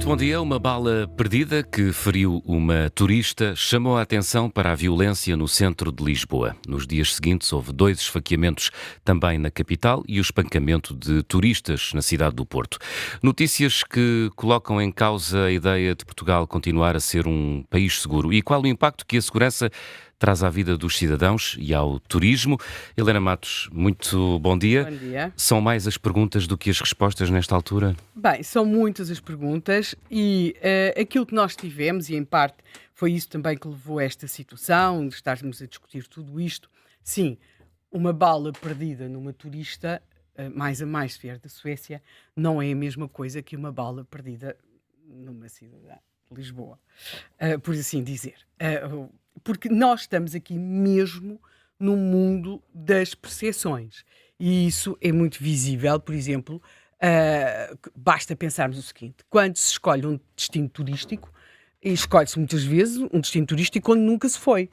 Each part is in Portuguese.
Muito bom dia. Uma bala perdida que feriu uma turista chamou a atenção para a violência no centro de Lisboa. Nos dias seguintes houve 2 esfaqueamentos também na capital e o espancamento de turistas na cidade do Porto. Notícias que colocam em causa a ideia de Portugal continuar a ser um país seguro e qual o impacto que a segurança traz à vida dos cidadãos e ao turismo. Helena Matos, muito bom dia. Bom dia. São mais as perguntas do que as respostas nesta altura? Bem, são muitas as perguntas e aquilo que nós tivemos, e em parte foi isso também que levou a esta situação, de estarmos a discutir tudo isto. Sim, uma bala perdida numa turista, mais a mais se vier da Suécia, não é a mesma coisa que uma bala perdida numa cidadã de Lisboa, por assim dizer. Porque nós estamos aqui mesmo no mundo das percepções. E isso é muito visível, por exemplo, basta pensarmos o seguinte: quando se escolhe um destino turístico, e escolhe-se muitas vezes um destino turístico onde nunca se foi.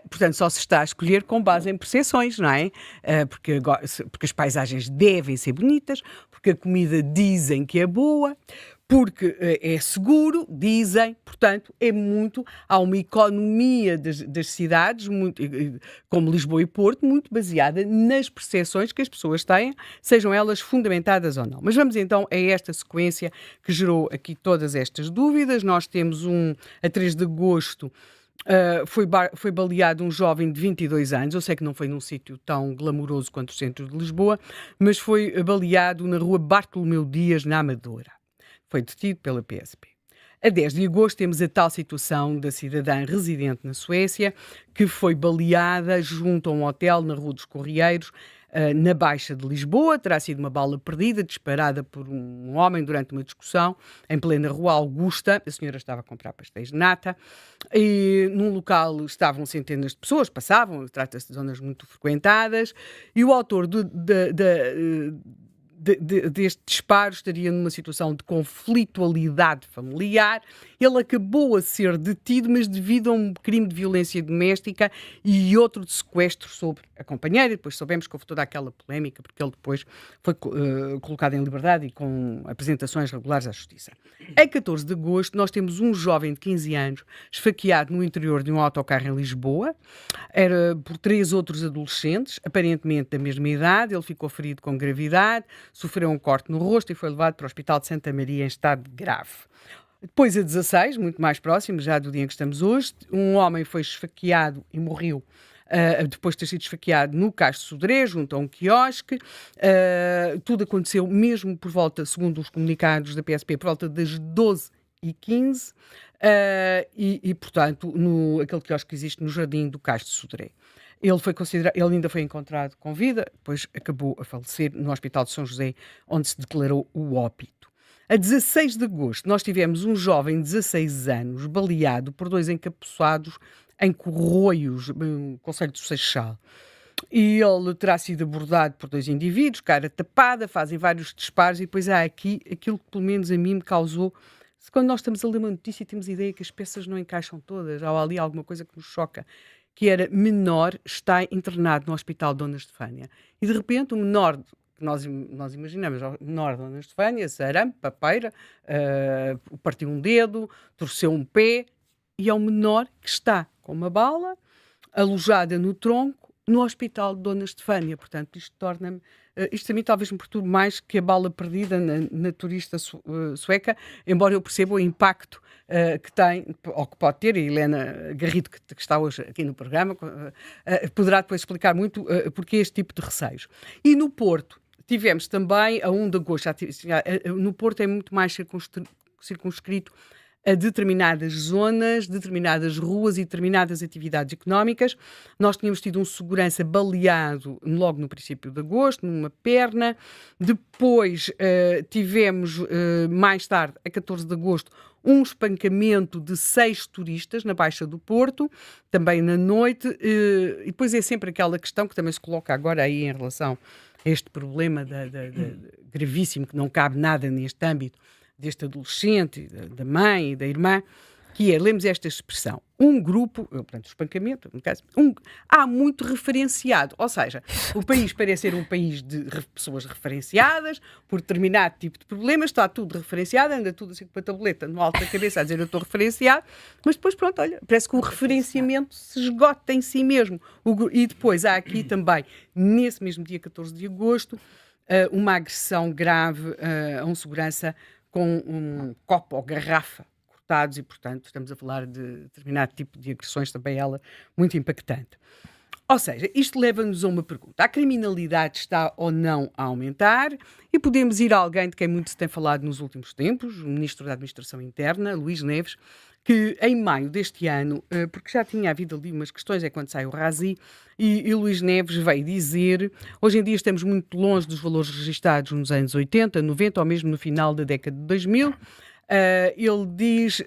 Portanto, só se está a escolher com base em percepções, não é? Porque as paisagens devem ser bonitas, porque a comida dizem que é boa, porque é seguro, dizem, portanto, há uma economia das cidades, como Lisboa e Porto, muito baseada nas percepções que as pessoas têm, sejam elas fundamentadas ou não. Mas vamos então a esta sequência que gerou aqui todas estas dúvidas. Nós temos a 3 de agosto, foi baleado um jovem de 22 anos. Eu sei que não foi num sítio tão glamouroso quanto o centro de Lisboa, mas foi baleado na rua Bartolomeu Dias, na Amadora. Foi detido pela PSP. A 10 de agosto temos a tal situação da cidadã residente na Suécia, que foi baleada junto a um hotel na Rua dos Correieiros, na Baixa de Lisboa. Terá sido uma bala perdida, disparada por um homem durante uma discussão, em plena Rua Augusta. A senhora estava a comprar pastéis de nata, e num local estavam centenas de pessoas, passavam, trata-se de zonas muito frequentadas, e o autor deste disparo estaria numa situação de conflitualidade familiar. Ele acabou a ser detido, mas devido a um crime de violência doméstica e outro de sequestro sobre a companheira. E depois soubemos que houve toda aquela polémica, porque ele depois foi colocado em liberdade e com apresentações regulares à Justiça. Em 14 de agosto, nós temos um jovem de 15 anos esfaqueado no interior de um autocarro em Lisboa. Era por 3 outros adolescentes, aparentemente da mesma idade. Ele ficou ferido com gravidade, sofreu um corte no rosto e foi levado para o Hospital de Santa Maria em estado grave. Depois, a 16, muito mais próximo, já do dia em que estamos hoje, um homem foi esfaqueado e morreu depois de ter sido esfaqueado no Cais de Sodré, junto a um quiosque. Tudo aconteceu mesmo por volta, segundo os comunicados da PSP, por volta das 12h15, portanto, aquele quiosque que existe no jardim do Cais de Sodré. Ele ainda foi encontrado com vida, depois acabou a falecer no Hospital de São José, onde se declarou o óbito. A 16 de agosto, nós tivemos um jovem de 16 anos baleado por 2 encapuçados em Corroios, no concelho do Seixal. E ele terá sido abordado por 2 indivíduos, cara tapada, fazem vários disparos, e depois há aqui aquilo que pelo menos a mim me causou. Quando nós estamos a ler uma notícia e temos a ideia que as peças não encaixam todas, há ali alguma coisa que nos choca, que era: menor está internado no Hospital Dona Estefânia. E de repente o menor que nós imaginamos, o menor Dona Estefânia, sarampo, papeira, partiu um dedo, torceu um pé, e é o menor que está com uma bala alojada no tronco no Hospital de Dona Estefânia. Portanto, isto torna-me... isto a mim talvez me perturbe mais que a bala perdida na turista sueca, embora eu perceba o impacto que tem, ou que pode ter. A Helena Garrido, que está hoje aqui no programa, poderá depois explicar muito porque este tipo de receios. E no Porto, tivemos também, a 1 de agosto, no Porto é muito mais circunscrito a determinadas zonas, determinadas ruas e determinadas atividades económicas. Nós tínhamos tido um segurança baleado logo no princípio de agosto, numa perna. Depois tivemos, mais tarde, a 14 de agosto, um espancamento de 6 turistas na Baixa do Porto, também na noite. E depois é sempre aquela questão que também se coloca agora aí em relação a este problema gravíssimo, que não cabe nada neste âmbito, deste adolescente, da mãe e da irmã, que é, lemos esta expressão, um grupo, portanto, espancamento, no caso, há muito referenciado, ou seja, o país parece ser um país de pessoas referenciadas, por determinado tipo de problemas, está tudo referenciado, anda tudo assim com a tableta no alto da cabeça a dizer eu estou referenciado, mas depois pronto, olha, parece que o referenciamento se esgota em si mesmo. E depois há aqui também, nesse mesmo dia 14 de agosto, uma agressão grave a um segurança com um copo ou garrafa cortados e, portanto, estamos a falar de determinado tipo de agressões, também ela muito impactante. Ou seja, isto leva-nos a uma pergunta. A criminalidade está ou não a aumentar? E podemos ir a alguém de quem muito se tem falado nos últimos tempos, o Ministro da Administração Interna, Luís Neves, que em maio deste ano, porque já tinha havido ali umas questões, é quando sai o Razi, e Luís Neves veio dizer, hoje em dia estamos muito longe dos valores registados nos anos 80, 90 ou mesmo no final da década de 2000. Ele diz,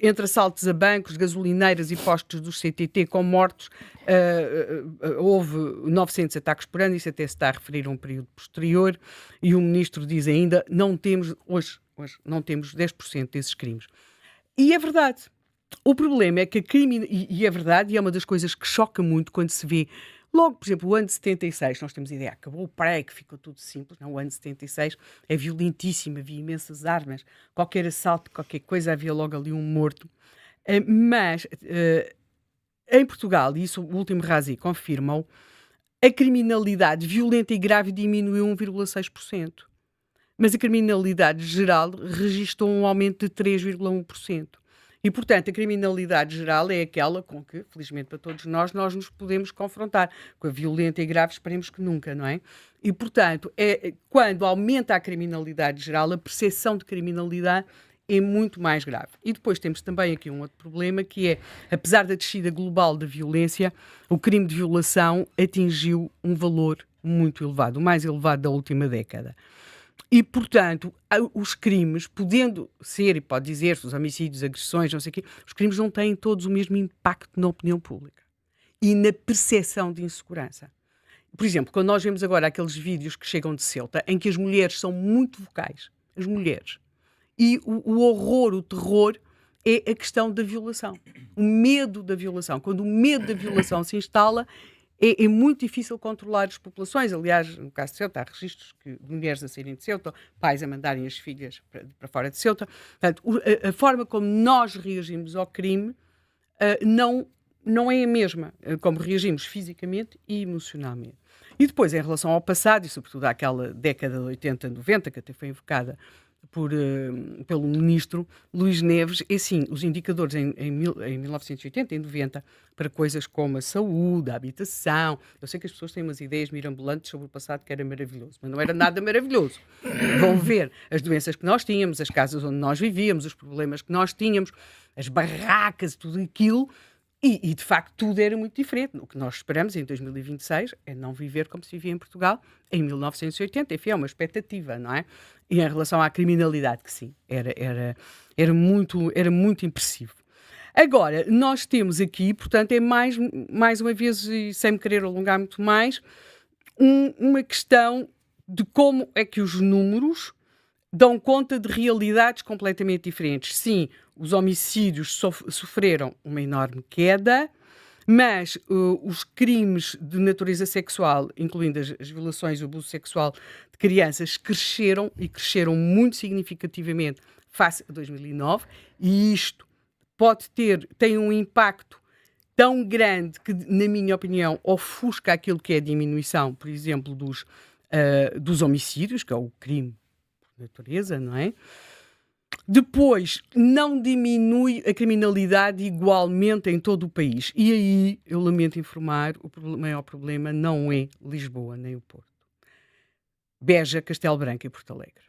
entre assaltos a bancos, gasolineiras e postos do CTT com mortos, houve 900 ataques por ano, isso até se está a referir a um período posterior, e o ministro diz ainda, não temos, hoje não temos 10% desses crimes. E é verdade. O problema é que a e é verdade, e é uma das coisas que choca muito quando se vê, logo, por exemplo, o ano de 76, nós temos ideia, acabou o pré, que ficou tudo simples, não? O ano de 76 é violentíssimo, havia imensas armas, qualquer assalto, qualquer coisa, havia logo ali um morto. Mas, em Portugal, e isso o último Razi confirma-o, a criminalidade violenta e grave diminuiu 1,6%. Mas a criminalidade geral registrou um aumento de 3,1%. E, portanto, a criminalidade geral é aquela com que, felizmente para todos nós nos podemos confrontar. Com a violenta e grave, esperemos que nunca, não é? E, portanto, quando aumenta a criminalidade geral, a percepção de criminalidade é muito mais grave. E depois temos também aqui um outro problema, que é, apesar da descida global da violência, o crime de violação atingiu um valor muito elevado, o mais elevado da última década. E, portanto, os crimes, podendo ser, e pode dizer-se, os homicídios, agressões, não sei o quê, os crimes não têm todos o mesmo impacto na opinião pública e na percepção de insegurança. Por exemplo, quando nós vemos agora aqueles vídeos que chegam de Ceuta, em que as mulheres são muito vocais, as mulheres, e o horror, o terror, é a questão da violação. O medo da violação. Quando o medo da violação se instala, é muito difícil controlar as populações. Aliás, no caso de Ceuta, há registros de mulheres a saírem de Ceuta, pais a mandarem as filhas para fora de Ceuta. Portanto, a forma como nós reagimos ao crime não é a mesma como reagimos fisicamente e emocionalmente. E depois, em relação ao passado, e sobretudo àquela década de 80, 90, que até foi invocada pelo ministro Luís Neves, e sim, os indicadores em 1980 e 90 para coisas como a saúde, a habitação. Eu sei que as pessoas têm umas ideias mirabolantes sobre o passado que era maravilhoso, mas não era nada maravilhoso. Vão ver as doenças que nós tínhamos, as casas onde nós vivíamos, os problemas que nós tínhamos, as barracas, tudo aquilo. E, de facto, tudo era muito diferente. O que nós esperamos em 2026 é não viver como se vivia em Portugal em 1980. Enfim, é uma expectativa, não é? E em relação à criminalidade, que sim, era muito impressivo. Agora, nós temos aqui, portanto, é mais uma vez, e sem me querer alongar muito mais, uma questão de como é que os números dão conta de realidades completamente diferentes. Sim, os homicídios sofreram uma enorme queda, mas os crimes de natureza sexual, incluindo as violações e o abuso sexual de crianças, cresceram e muito significativamente face a 2009, e isto tem um impacto tão grande que, na minha opinião, ofusca aquilo que é a diminuição, por exemplo, dos homicídios, que é o crime natureza, não é? Depois, não diminui a criminalidade igualmente em todo o país. E aí, eu lamento informar, o maior problema não é Lisboa nem o Porto. Beja, Castelo Branco e Porto Alegre.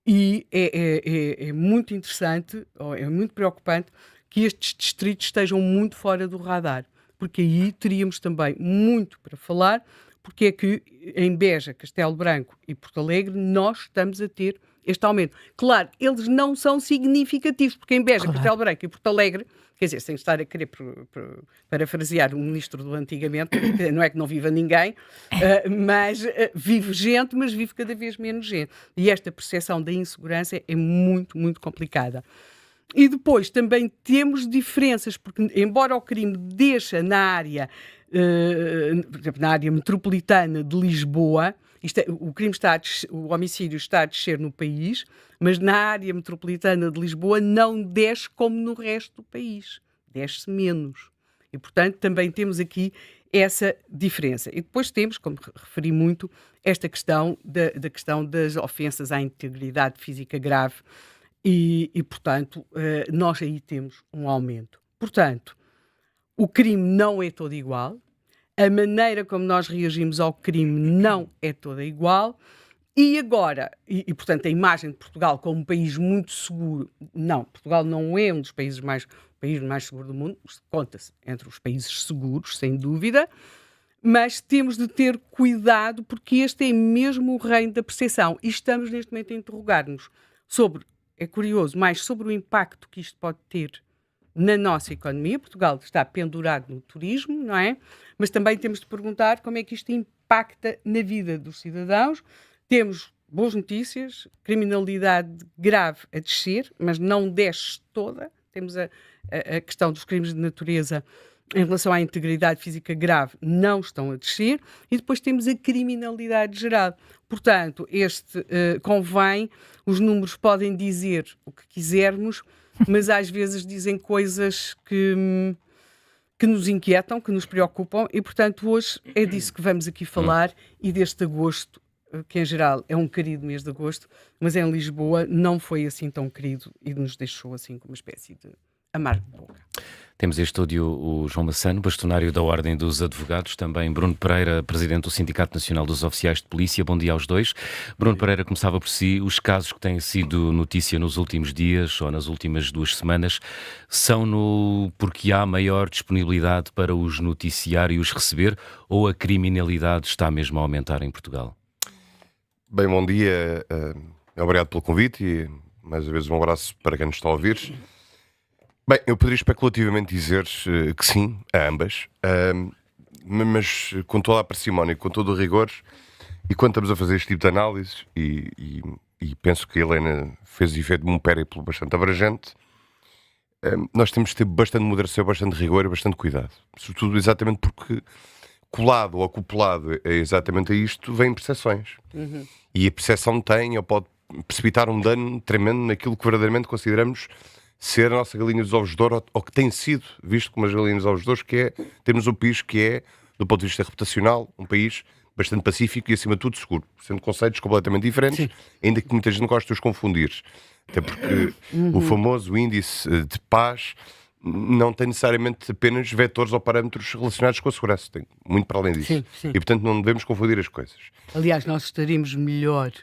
E é muito interessante, é muito preocupante que estes distritos estejam muito fora do radar, porque aí teríamos também muito para falar, porque é que em Beja, Castelo Branco e Porto Alegre nós estamos a ter este aumento. Claro, eles não são significativos, porque em Beja, Castelo Branco e Porto Alegre, quer dizer, sem estar a querer parafrasear o ministro do antigamente, não é que não viva ninguém, mas vive gente, mas vive cada vez menos gente. E esta percepção da insegurança é muito, muito complicada. E depois também temos diferenças, porque embora o crime deixa na área, por exemplo, na área metropolitana de Lisboa, o crime o homicídio está a descer no país, mas na área metropolitana de Lisboa não desce como no resto do país, desce menos. E, portanto, também temos aqui essa diferença. E depois temos, como referi muito, esta questão da questão das ofensas à integridade física grave e portanto, nós aí temos um aumento. Portanto, o crime não é todo igual, a maneira como nós reagimos ao crime não é toda igual, e agora, portanto, a imagem de Portugal como um país muito seguro, não, Portugal não é um dos países mais seguro do mundo, conta-se entre os países seguros, sem dúvida, mas temos de ter cuidado porque este é mesmo o reino da percepção e estamos neste momento a interrogar-nos sobre, é curioso, mais sobre o impacto que isto pode ter na nossa economia. Portugal está pendurado no turismo, não é? Mas também temos de perguntar como é que isto impacta na vida dos cidadãos. Temos boas notícias, criminalidade grave a descer, mas não desce toda. Temos a questão dos crimes de natureza em relação à integridade física grave não estão a descer, e depois temos a criminalidade geral. Portanto, convém, os números podem dizer o que quisermos, mas às vezes dizem coisas que nos inquietam, que nos preocupam, e portanto hoje é disso que vamos aqui falar e deste agosto, que em geral é um querido mês de agosto, mas em Lisboa não foi assim tão querido e nos deixou assim com uma espécie de amargo de boca. Temos em estúdio o João Massano, bastonário da Ordem dos Advogados, também Bruno Pereira, presidente do Sindicato Nacional dos Oficiais de Polícia. Bom dia aos dois. Bruno Pereira, começava por si. Os casos que têm sido notícia nos últimos dias ou nas últimas 2 semanas são porque há maior disponibilidade para os noticiários receber, ou a criminalidade está mesmo a aumentar em Portugal? Bem, bom dia. Obrigado pelo convite e mais uma vez um abraço para quem nos está a ouvir. Bem, eu poderia especulativamente dizer que sim, a ambas, mas com toda a parcimónia, com todo o rigor, e quando estamos a fazer este tipo de análises, e penso que a Helena fez efeito um périplo bastante abrangente, nós temos de ter bastante moderação, bastante rigor e bastante cuidado. Sobretudo exatamente porque colado ou acoplado exatamente a isto vêm percepções. E a percepção tem ou pode precipitar um dano tremendo naquilo que verdadeiramente consideramos ser a nossa galinha dos ovos de ouro, ou que tem sido visto como as galinhas dos ovos de ouro, que é, temos um país que é, do ponto de vista reputacional, um país bastante pacífico e, acima de tudo, seguro, sendo conceitos completamente diferentes, sim, ainda que muita gente goste de os confundir. Até porque o famoso índice de paz não tem necessariamente apenas vetores ou parâmetros relacionados com a segurança, tem muito para além disso. Sim, sim. E, portanto, não devemos confundir as coisas. Aliás, nós estaríamos melhor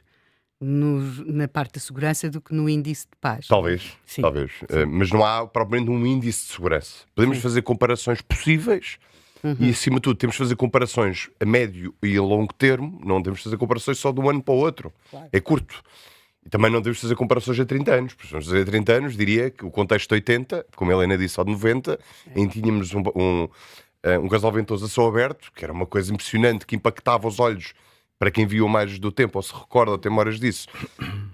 na parte da segurança do que no índice de paz. Talvez, sim, talvez. Sim. Mas não há propriamente um índice de segurança. Podemos fazer comparações possíveis e, acima de tudo, temos de fazer comparações a médio e a longo termo. Não devemos fazer comparações só de um ano para o outro. Claro. É curto. E também não devemos fazer comparações a 30 anos. Porque se vamos fazer a 30 anos, diria que o contexto de 80, como a Helena disse, só de 90, em que tínhamos um casal ventoso a céu aberto, que era uma coisa impressionante, que impactava os olhos para quem viu mais do tempo, ou se recorda, ou tem memórias disso,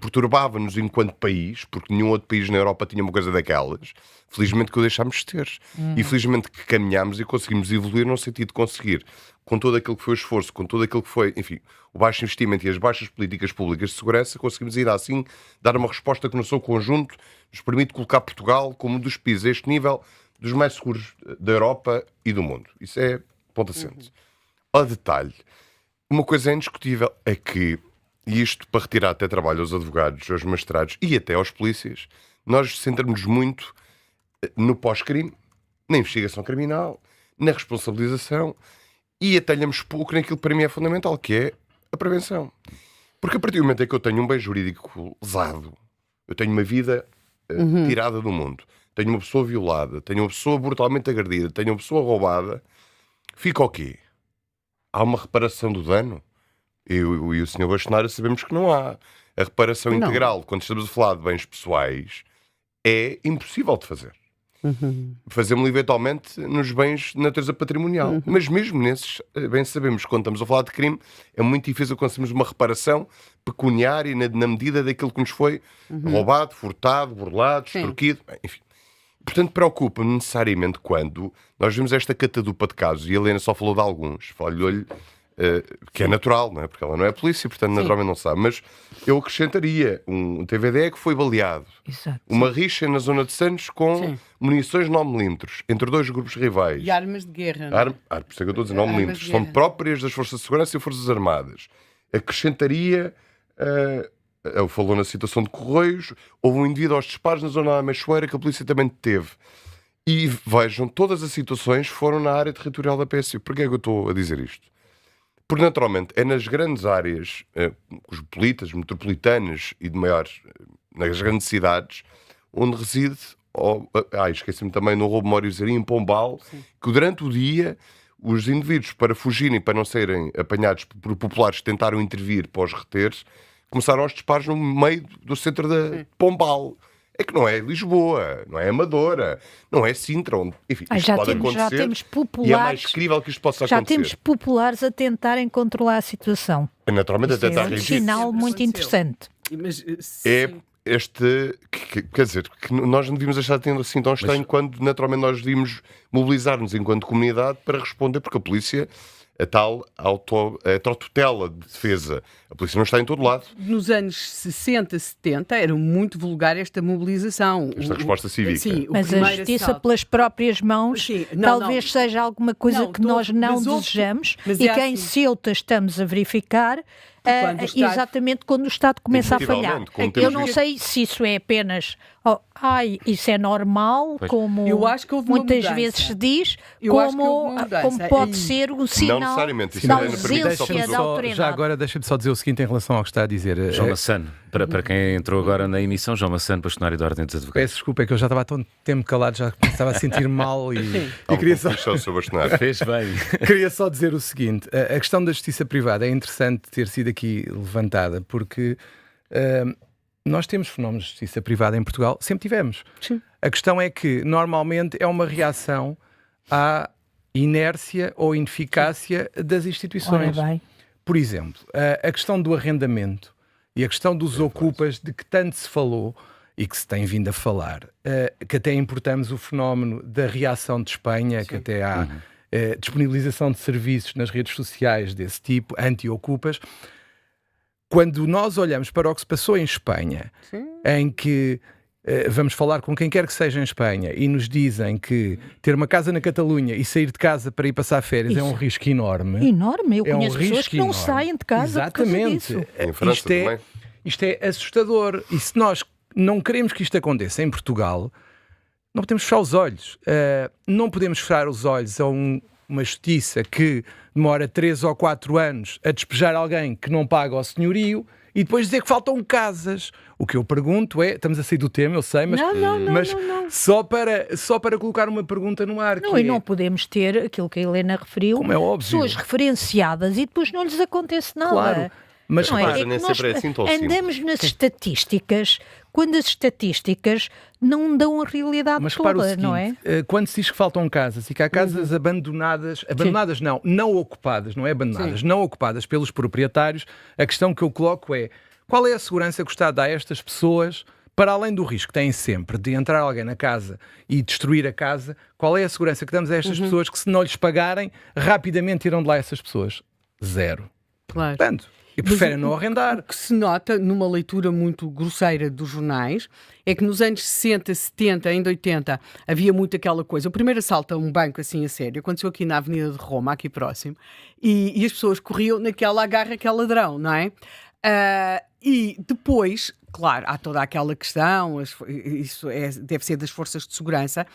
perturbava-nos enquanto país, porque nenhum outro país na Europa tinha uma coisa daquelas. Felizmente que o deixámos de ter. E felizmente que caminhámos e conseguimos evoluir no sentido de conseguir, com todo aquilo que foi o esforço, com todo aquilo que foi, enfim, o baixo investimento e as baixas políticas públicas de segurança, conseguimos ainda assim dar uma resposta que no seu conjunto nos permite colocar Portugal como um dos países a este nível dos mais seguros da Europa e do mundo. Isso é ponto assente. Ao detalhe, uma coisa é indiscutível, é que, e isto para retirar até trabalho aos advogados, aos magistrados e até aos polícias, nós centramos muito no pós-crime, na investigação criminal, na responsabilização e atalhamos pouco naquilo que para mim é fundamental, que é a prevenção. Porque a partir do momento em que eu tenho um bem jurídico lesado, eu tenho uma vida tirada do mundo, tenho uma pessoa violada, tenho uma pessoa brutalmente agredida, tenho uma pessoa roubada, fica o quê? Há uma reparação do dano? Eu e o Sr. Bastonário sabemos que não há. A reparação integral, quando estamos a falar de bens pessoais, é impossível de fazer. Fazemos-lo eventualmente nos bens de natureza patrimonial. Mas mesmo nesses, bem sabemos, quando estamos a falar de crime, é muito difícil conseguirmos uma reparação pecuniária na medida daquilo que nos foi roubado, furtado, burlado, extorquido, enfim. Portanto, preocupa-me necessariamente quando nós vimos esta catadupa de casos, e a Helena só falou de alguns, falhou-lhe, que é natural, não é? Porque ela não é polícia, portanto naturalmente não sabe, mas eu acrescentaria um TVDE que foi baleado, uma rixa na zona de Santos com munições 9mm entre dois grupos rivais. E armas de guerra. Por isso é que eu estou a dizer 9mm, são próprias das Forças de Segurança e Forças Armadas. Acrescentaria... Ele falou na situação de Correios, houve um indivíduo aos disparos na zona da Meixoeira que a polícia também teve. E vejam, todas as situações foram na área territorial da PSU. Porquê é que eu estou a dizer isto? Porque naturalmente é nas grandes áreas cosmopolitas, metropolitanas e de maiores, nas grandes cidades, onde reside, esqueci-me também no roubo memóriozinho em Pombal, que durante o dia os indivíduos, para fugirem, para não serem apanhados por populares que tentaram intervir para os reter, começaram aos disparos no meio do centro de Pombal. É que não é Lisboa, não é Amadora, não é Sintra, onde, enfim, isto pode acontecer. Já temos populares, e é mais crível que isto possa acontecer. Já temos populares a tentarem controlar a situação. Naturalmente, isso é um sinal muito interessante. Mas, quer dizer, que nós não devíamos achar assim tão estranho quando naturalmente nós devíamos mobilizar-nos enquanto comunidade para responder, porque a polícia... a tal autotutela de defesa. A polícia não está em todo lado. Nos anos 60, 70, era muito vulgar esta mobilização. Esta resposta cívica. Sim, mas a justiça pelas próprias mãos talvez seja alguma coisa que nós não desejamos e que em Ceuta estamos a verificar exatamente quando o Estado começa a falhar. Eu não sei se isso é apenas isso é normal, como eu acho que houve muitas vezes se diz, como pode ser um sinal da ausência da autoridade. Já agora deixa-me só dizer o seguinte em relação ao que está a dizer. João Massano, para quem entrou agora na emissão, João Massano, bastonário da Ordem dos Advogados. Peço desculpa, é que eu já estava há tanto tempo calado, já estava a sentir mal e queria só... Fez bem. Queria só dizer o seguinte, a questão da justiça privada é interessante ter sido aqui levantada, porque nós temos fenómenos de justiça privada em Portugal, sempre tivemos. Sim. A questão é que normalmente é uma reação à inércia ou ineficácia das instituições. Por exemplo, a questão do arrendamento e a questão dos ocupas, de que tanto se falou e que se tem vindo a falar, que até importamos o fenómeno da reação de Espanha, que até há disponibilização de serviços nas redes sociais desse tipo, anti-ocupas. Quando nós olhamos para o que se passou em Espanha, em que vamos falar com quem quer que seja em Espanha e nos dizem que ter uma casa na Catalunha e sair de casa para ir passar férias é um risco enorme. Enorme, eu conheço pessoas que não saem de casa. Exatamente. Por causa Em França também. Isto é assustador. E se nós não queremos que isto aconteça em Portugal, não podemos fechar os olhos. Não podemos fechar os olhos a uma justiça que demora 3 ou 4 anos a despejar alguém que não paga ao senhorio e depois dizer que faltam casas. O que eu pergunto é, estamos a sair do tema, eu sei, mas, não. Só para colocar uma pergunta no ar. E não podemos ter aquilo que a Helena referiu, como é óbvio, pessoas referenciadas e depois não lhes acontece nada. Claro. Mas não é que nós andamos nas estatísticas quando as estatísticas não dão a realidade toda, seguinte, não é? Quando se diz que faltam casas e que há casas abandonadas não ocupadas, não é abandonadas, não ocupadas pelos proprietários, a questão que eu coloco é: qual é a segurança que o Estado dá a estas pessoas, para além do risco que têm sempre de entrar alguém na casa e destruir a casa, qual é a segurança que damos a estas pessoas que, se não lhes pagarem, rapidamente irão de lá essas pessoas? Zero. Claro. Portanto, e preferem não arrendar. O que se nota numa leitura muito grosseira dos jornais é que nos anos 60, 70, ainda 80, havia muito aquela coisa. O primeiro assalto a um banco assim a sério aconteceu aqui na Avenida de Roma, aqui próximo, e as pessoas corriam naquela agarra aquele ladrão, não é? E depois, claro, há toda aquela questão, isso deve ser das forças de segurança,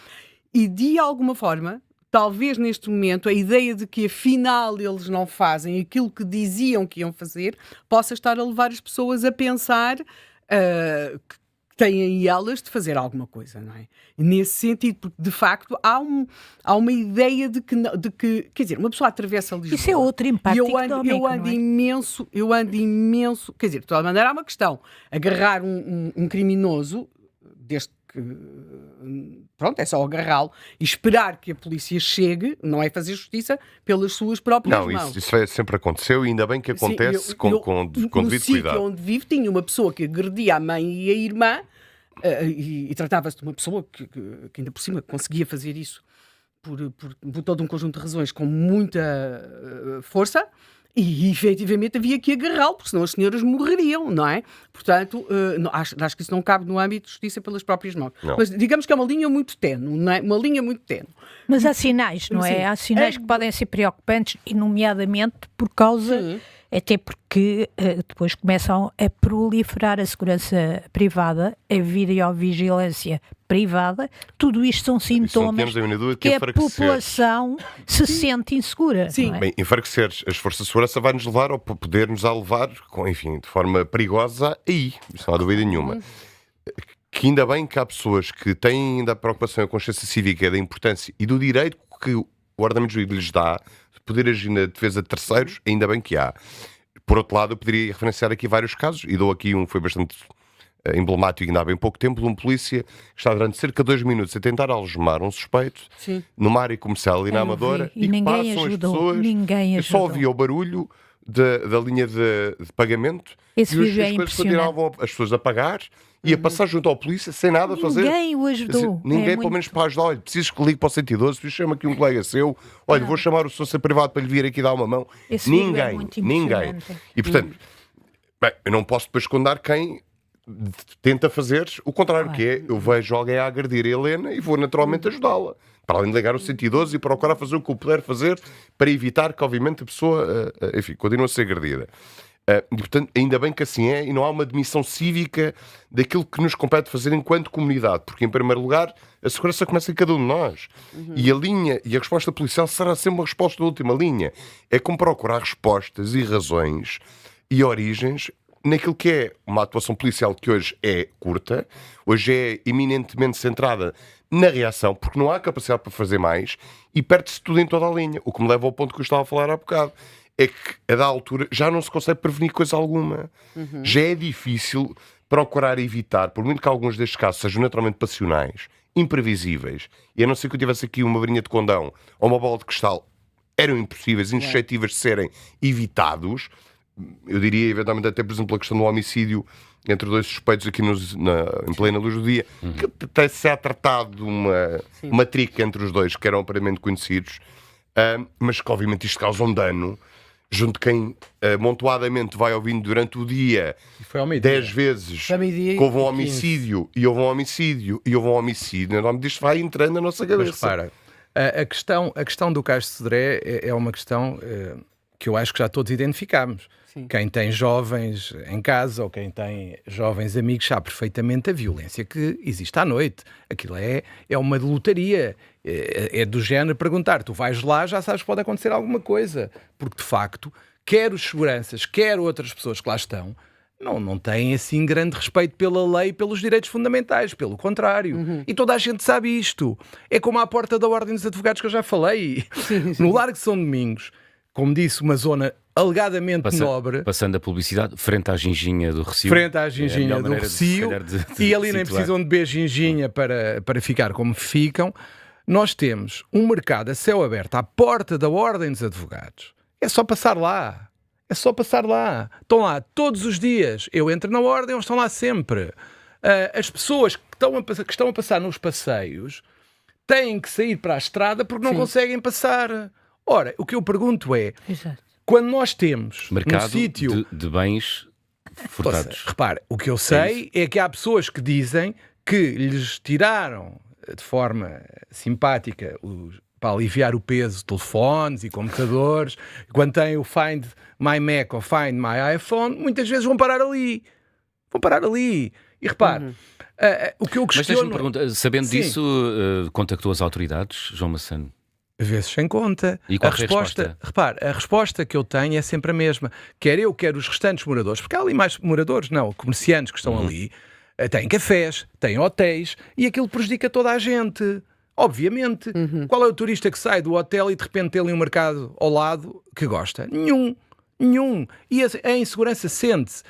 e de alguma forma... Talvez neste momento a ideia de que afinal eles não fazem aquilo que diziam que iam fazer possa estar a levar as pessoas a pensar que têm elas de fazer alguma coisa, não é? E nesse sentido, porque de facto há uma ideia de que, quer dizer, uma pessoa atravessa Lisboa. Isso é outro impacto económico, eu ando imenso, quer dizer, de toda maneira há uma questão, agarrar um criminoso, desde porque pronto, é só agarrá-lo e esperar que a polícia chegue, não é fazer justiça pelas suas próprias mãos. Não, isso sempre aconteceu e ainda bem que acontece. Sim, com devido cuidado. No sítio onde vivo tinha uma pessoa que agredia a mãe e a irmã e tratava-se de uma pessoa que ainda por cima conseguia fazer isso por todo um conjunto de razões com muita força. E efetivamente havia que agarrá-lo, porque senão as senhoras morreriam, não é? Portanto, acho que isso não cabe no âmbito de justiça pelas próprias mãos. Não. Mas digamos que é uma linha muito tenue, não é? Uma linha muito tenue. Mas há sinais, não é? Há sinais que podem ser preocupantes, e nomeadamente por causa, até porque depois começam a proliferar a segurança privada, a videovigilância privada, tudo isto são sintomas que a população se sente insegura. Sim. Não é? Bem, enfraquecer as forças de segurança vai-nos levar, ou poder-nos levar, enfim, de forma perigosa, aí, isso não há dúvida nenhuma. Que ainda bem que há pessoas que têm ainda a preocupação e a consciência cívica da importância e do direito que o ordenamento jurídico lhes dá de poder agir na defesa de terceiros, ainda bem que há. Por outro lado, eu poderia referenciar aqui vários casos, e dou aqui um que foi bastante emblemático ainda há bem pouco tempo, de um polícia que está durante cerca de 2 minutos a tentar algemar um suspeito numa área comercial ali na Amadora e que passam as pessoas, e só ouvia o barulho da linha de pagamento. Esse vídeo é as coisas impressionante. continuavam as pessoas a pagar e a passar junto ao polícia sem nada a fazer. Ninguém o ajudou. Ninguém, pelo menos para ajudar. Olha, preciso que ligue para o 112, preciso chamar aqui um colega seu. Olha, vou chamar o Sousa Privado para lhe vir aqui dar uma mão. Ninguém. E portanto, bem, eu não posso depois condenar quem tenta fazer o contrário, que é, eu vejo alguém a agredir a Helena e vou naturalmente ajudá-la. Para além de ligar o 112 e procurar fazer o que eu puder fazer para evitar que, obviamente, a pessoa, enfim, continue a ser agredida. E, portanto, ainda bem que assim é, e não há uma admissão cívica daquilo que nos compete fazer enquanto comunidade, porque, em primeiro lugar, a segurança começa em cada um de nós. E a linha e a resposta policial será sempre uma resposta de última linha. É como procurar respostas e razões e origens naquilo que é uma atuação policial que hoje é curta, hoje é eminentemente centrada na reação, porque não há capacidade para fazer mais e perde-se tudo em toda a linha. O que me leva ao ponto que eu estava a falar há bocado. É que, a da altura, já não se consegue prevenir coisa alguma. Já é difícil procurar evitar, por muito que alguns destes casos sejam naturalmente passionais, imprevisíveis, e a não ser que eu tivesse aqui uma varinha de condão ou uma bola de cristal, eram impossíveis, insuscetíveis de serem evitados. Eu diria, eventualmente, até, por exemplo, a questão do homicídio entre 2 suspeitos aqui em plena luz do dia, que até se há tratado uma trica entre os dois, que eram aparentemente conhecidos, mas que, obviamente, isto causa um dano junto de quem amontoadamente vai ouvindo durante o dia 10 vezes que houve um homicídio e houve um homicídio e houve um homicídio. O nome disto vai entrando na nossa cabeça. Mas repara, a questão do caso de Sodré é uma questão que eu acho que já todos identificámos. Sim. Quem tem jovens em casa ou quem tem jovens amigos sabe perfeitamente a violência que existe à noite. Aquilo é uma lotaria. É do género perguntar, tu vais lá, já sabes que pode acontecer alguma coisa. Porque, de facto, quer os seguranças, quer outras pessoas que lá estão, não têm assim grande respeito pela lei e pelos direitos fundamentais. Pelo contrário. E toda a gente sabe isto. É como à porta da Ordem dos Advogados que eu já falei. No Largo de São Domingos, como disse, uma zona alegadamente nobre. Passando a publicidade, frente à ginginha do Recio. Frente à ginginha do Recio. E ali nem precisam de beber ginginha para ficar como ficam. Nós temos um mercado a céu aberto à porta da Ordem dos Advogados. É só passar lá. É só passar lá. Estão lá todos os dias. Eu entro na Ordem, eles estão lá sempre. As pessoas que estão a passar nos passeios têm que sair para a estrada porque não conseguem passar. Ora, o que eu pergunto é, quando nós temos mercado um sítio de bens furtados. Repare, o que eu sei é que há pessoas que dizem que lhes tiraram de forma simpática para aliviar o peso de telefones e computadores. Quando têm o Find My Mac ou Find My iPhone, muitas vezes vão parar ali. E repare, o que eu questiono... Mas deixa-me perguntar, sabendo disso, contactou as autoridades, João Massano? Vezes sem conta. E qual foi a resposta? Repare, a resposta que eu tenho é sempre a mesma. Quer eu, quer os restantes moradores, porque há ali mais moradores, não, comerciantes que estão ali, têm cafés, têm hotéis, e aquilo prejudica toda a gente. Obviamente. Qual é o turista que sai do hotel e de repente tem ali um mercado ao lado que gosta? Nenhum. E a insegurança sente-se.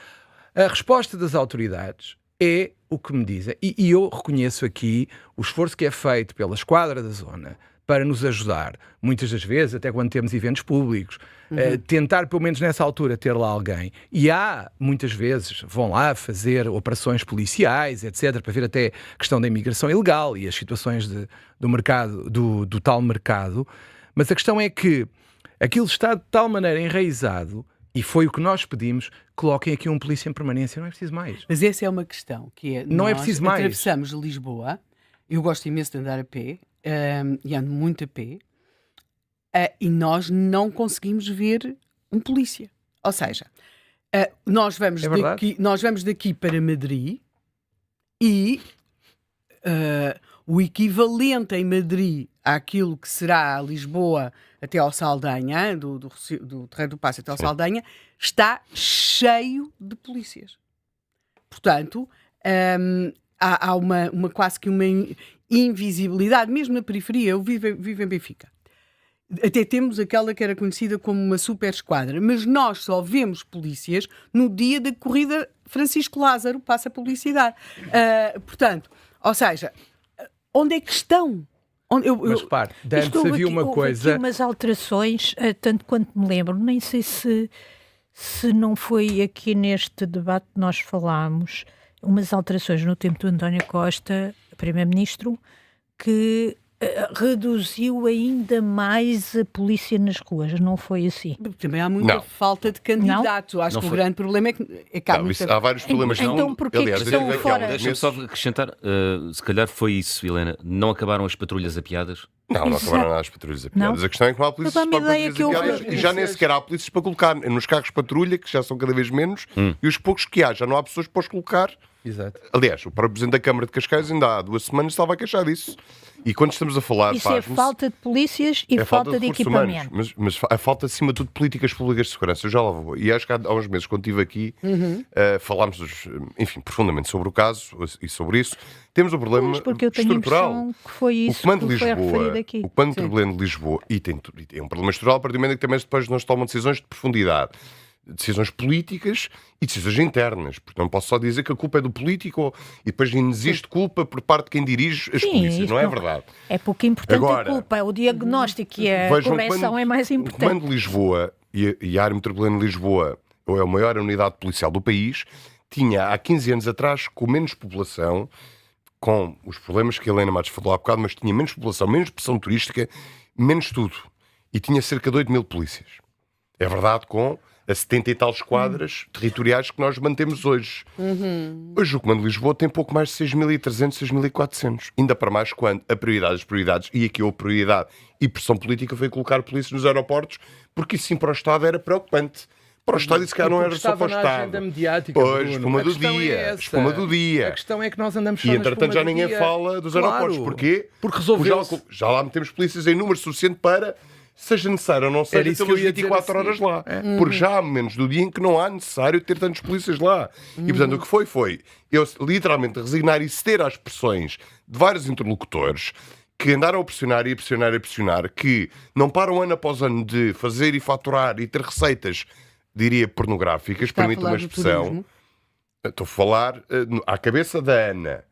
A resposta das autoridades é o que me dizem, e eu reconheço aqui o esforço que é feito pela esquadra da zona para nos ajudar, muitas das vezes, até quando temos eventos públicos, tentar pelo menos nessa altura ter lá alguém. E há, muitas vezes, vão lá fazer operações policiais, etc., para ver até a questão da imigração ilegal e as situações do mercado, do tal mercado. Mas a questão é que aquilo está de tal maneira enraizado, e foi o que nós pedimos, coloquem aqui um polícia em permanência, não é preciso mais. Mas essa é uma questão, que é, não é preciso mais. Atravessamos Lisboa, eu gosto imenso de andar a pé, e ando muito a pé, e nós não conseguimos ver um polícia. Ou seja, nós vamos daqui para Madrid e o equivalente em Madrid àquilo que será a Lisboa até ao Saldanha, do Terreiro do Paço até ao Saldanha, está cheio de polícias. Portanto, há uma quase que uma invisibilidade, mesmo na periferia. Eu vivo em Benfica. Até temos aquela que era conhecida como uma super esquadra, mas nós só vemos polícias no dia da corrida Francisco Lázaro, passa a publicidade. Portanto, ou seja, onde é que estão? Mas repare, antes havia uma coisa... Houve aqui umas alterações, tanto quanto me lembro, nem sei se não foi aqui neste debate que nós falámos, umas alterações no tempo do António Costa, Primeiro-Ministro, que reduziu ainda mais a polícia nas ruas, não foi assim? Também há muita falta de candidatos. Acho que o grande problema é que há vários problemas. Então porquê que estão fora? Deixa-me só acrescentar, se calhar foi isso, Helena. Não acabaram as patrulhas apiadas? Não acabaram nada as patrulhas apiadas. A questão é que não há polícias para patrulhas apiadas e já nem sequer há polícias para colocar nos carros de patrulha, que já são cada vez menos, e os poucos que há, já não há pessoas para os colocar. Exato. Aliás, o próprio Presidente da Câmara de Cascais ainda há 2 semanas estava a queixar disso. E quando estamos a falar... Isso é falta de polícias e falta de equipamento. Mas a falta, acima de tudo, de políticas públicas de segurança. Eu já lá vou. E acho que há uns meses, quando estive aqui, falámos, enfim, profundamente sobre o caso e sobre isso. Temos um problema porque eu tenho estrutural. A impressão que foi isso que foi referido aqui. O Comando de Lisboa, de Lisboa, e é um problema estrutural, a partir do momento que também depois não se tomam decisões de profundidade. Decisões políticas e decisões internas, porque não posso só dizer que a culpa é do político e depois não existe culpa por parte de quem dirige as polícias, não é verdade? É pouco importante. Agora, a culpa, o diagnóstico e a correção é mais importante. O Comando de Lisboa e a área metropolitana de Lisboa, ou é a maior unidade policial do país, tinha há 15 anos atrás, com menos população, com os problemas que a Helena Matos falou há bocado, mas tinha menos população, menos pressão turística, menos tudo. E tinha cerca de 8 mil polícias. É verdade, com a 70 e tal esquadras territoriais que nós mantemos hoje. Hoje o Comando de Lisboa tem pouco mais de 6.300, 6.400. Ainda para mais quando a prioridade das prioridades, e aqui houve prioridade e pressão política, foi colocar polícias nos aeroportos, porque isso sim para o Estado era preocupante. Para o Estado isso cá não era só para o Estado. Pois, espuma do dia. Espuma do dia. A questão é que nós andamos só e entretanto já ninguém fala dos aeroportos. Porquê? Porque resolveu-se. Já lá metemos polícias em número suficiente para... seja necessário ou não seja, temos 24 horas lá. Porque já há momentos do dia em que não há necessário ter tantos polícias lá. E, portanto, o que foi eu literalmente resignar e ceder às pressões de vários interlocutores que andaram a pressionar e a pressionar e a pressionar, que não param ano após ano de fazer e faturar e ter receitas, diria, pornográficas, permite uma expressão. Estou a falar à cabeça da Ana,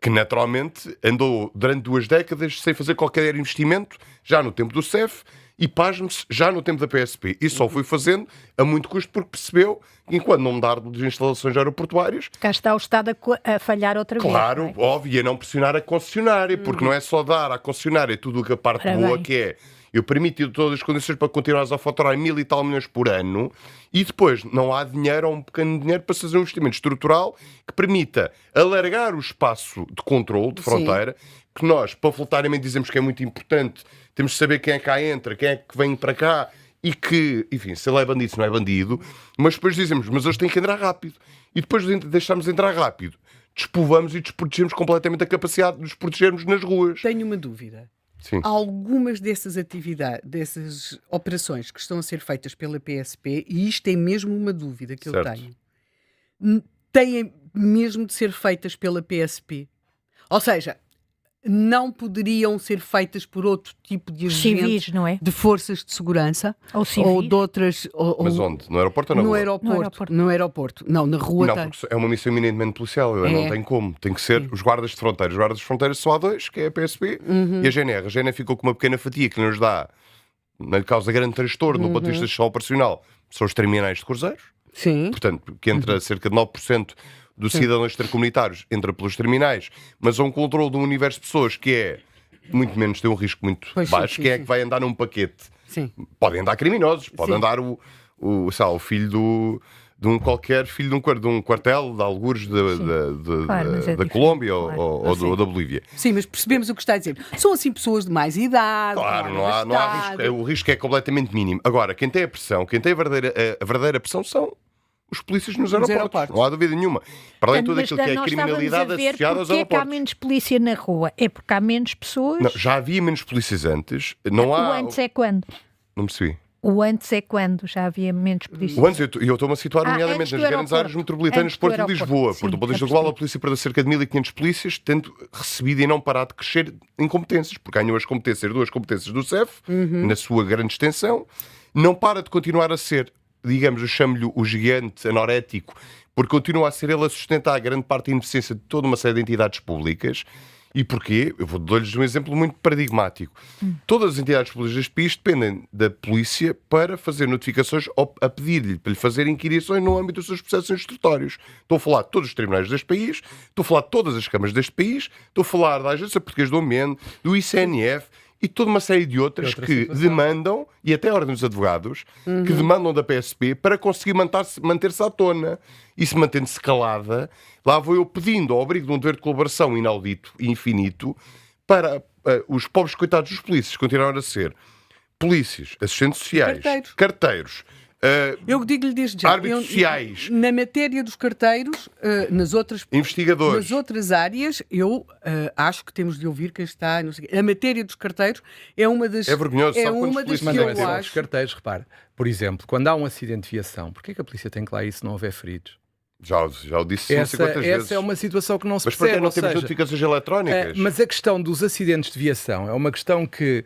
que naturalmente andou durante 2 décadas sem fazer qualquer investimento, já no tempo do CEF, e pasme-se, já no tempo da PSP. E só foi fazendo a muito custo porque percebeu que enquanto não mudar de instalações aeroportuárias... Cá está o Estado a falhar outra vez. Claro, óbvio, e a não pressionar a concessionária, porque não é só dar à concessionária tudo o que a parte boa que é. Eu permiti todas as condições para continuares a faturar 1.000 e tal milhões por ano e depois não há dinheiro ou um pequeno dinheiro para fazer um investimento estrutural que permita alargar o espaço de controle, de fronteira, que nós, panfletariamente, dizemos que é muito importante. Temos de saber quem é que cá entra, quem é que vem para cá e que, enfim, se ele é bandido, se não é bandido, mas depois dizemos, mas eles têm que entrar rápido. E depois de deixarmos entrar rápido, despovamos e desprotegemos completamente a capacidade de nos protegermos nas ruas. Tenho uma dúvida. Sim. Algumas dessas atividades, dessas operações que estão a ser feitas pela PSP, e isto é mesmo uma dúvida que eu tenho, têm mesmo de ser feitas pela PSP. Ou seja, não poderiam ser feitas por outro tipo de agentes, civis, não é? De forças de segurança ou de outras. Mas onde? No aeroporto ou na rua? No aeroporto. Não, na rua. Não, porque é uma missão eminentemente policial. Não tem como. Tem que ser os guardas de fronteiras. Os guardas de fronteiras só há dois, que é a PSP e a GNR. A GNR ficou com uma pequena fatia que nos dá, não lhe causa grande transtorno no ponto de vista da gestão operacional. São os terminais de cruzeiros. Sim. Portanto, que entra cerca de 9% dos cidadãos extracomunitários entra pelos terminais, mas há um controle de um universo de pessoas que é muito menos, tem um risco muito baixo. Quem é que vai andar num paquete? Sim. Podem andar criminosos, pode andar o filho de um qualquer filho de um quartel de algures da Colômbia ou da Bolívia. Sim, mas percebemos o que está a dizer. São assim pessoas de mais idade. Claro, não há risco. O risco é completamente mínimo. Agora, quem tem a pressão, quem tem a verdadeira pressão são os polícias nos aeroportos. Não há dúvida nenhuma. Para além de tudo aquilo que é a criminalidade associada aos aeroportos. Porque é que há menos polícia na rua? É porque há menos pessoas? Não, já havia menos polícias antes. O antes é quando? Não percebi. O antes é quando já havia menos polícia? O antes, eu estou-me a situar nomeadamente nas grandes áreas metropolitanas de Porto e Lisboa. Sim, do ponto de vista global, a polícia perdeu cerca de 1.500 polícias, tendo recebido e não parado de crescer em competências, porque ganhou duas competências do CEF, na sua grande extensão, não para de continuar a ser, digamos, eu chamo-lhe o gigante anorético, porque continua a ser ele a sustentar grande parte da ineficiência de toda uma série de entidades públicas. E porquê? Eu vou dar-lhes um exemplo muito paradigmático. Todas as entidades públicas deste país dependem da polícia para fazer notificações a pedir-lhe, para lhe fazer inquirições no âmbito dos seus processos instrutórios. Estou a falar de todos os tribunais deste país, estou a falar de todas as câmaras deste país, estou a falar da Agência Portuguesa do Ambiente, do ICNF e toda uma série de outras que demandam, e até a Ordem dos Advogados, que demandam da PSP para conseguir manter-se à tona. E se mantendo-se calada, lá vou eu pedindo ao abrigo de um dever de colaboração inaudito e infinito para os pobres coitados dos polícias continuarem a ser polícias, assistentes sociais, carteiros, eu digo-lhe desde já, árbitros sociais, na matéria dos carteiros, investigadores, nas outras áreas, eu acho que temos de ouvir quem está. Não sei, a matéria dos carteiros é uma das. É vergonhoso, é uma das que eu acho. Os carteiros, repare, por exemplo, quando há um acidente de viação, porquê é que a polícia tem que lá ir se não houver feridos? Já o disse 50 vezes. Essa é uma situação que não se percebe. Mas porquê não temos notificações eletrónicas? Mas a questão dos acidentes de viação é uma questão que...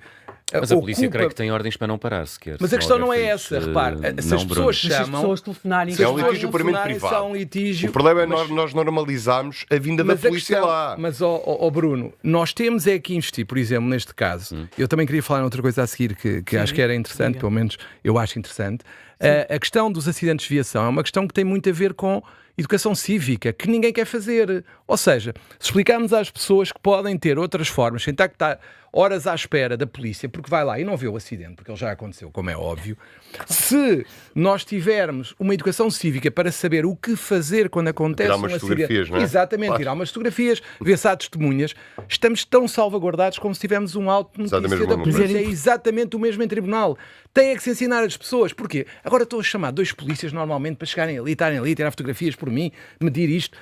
Mas a polícia creio que tem ordens para não parar sequer. Mas a questão não é essa, repare. Se as pessoas chamam... Se as pessoas telefonarem... É um litígio puramente privado. O problema é nós normalizarmos a vinda da polícia lá. Mas, Bruno, nós temos é que investir, por exemplo, neste caso, eu também queria falar em outra coisa a seguir que acho que era interessante, pelo menos eu acho interessante. A questão dos acidentes de viação é uma questão que tem muito a ver com educação cívica, que ninguém quer fazer. Ou seja, se explicarmos às pessoas que podem ter outras formas, sem estar que estar horas à espera da polícia, porque vai lá e não vê o acidente, porque ele já aconteceu, como é óbvio. Se nós tivermos uma educação cívica para saber o que fazer quando acontece um acidente... Não é? Exatamente, claro. Tirar umas fotografias, ver se há testemunhas, estamos tão salvaguardados como se tivermos um auto de notícia da polícia. É exatamente o mesmo em tribunal. Tem é que se ensinar as pessoas. Porquê? Agora estou a chamar 2 polícias normalmente para chegarem ali, estarem ali, tirar fotografias por mim, medir isto.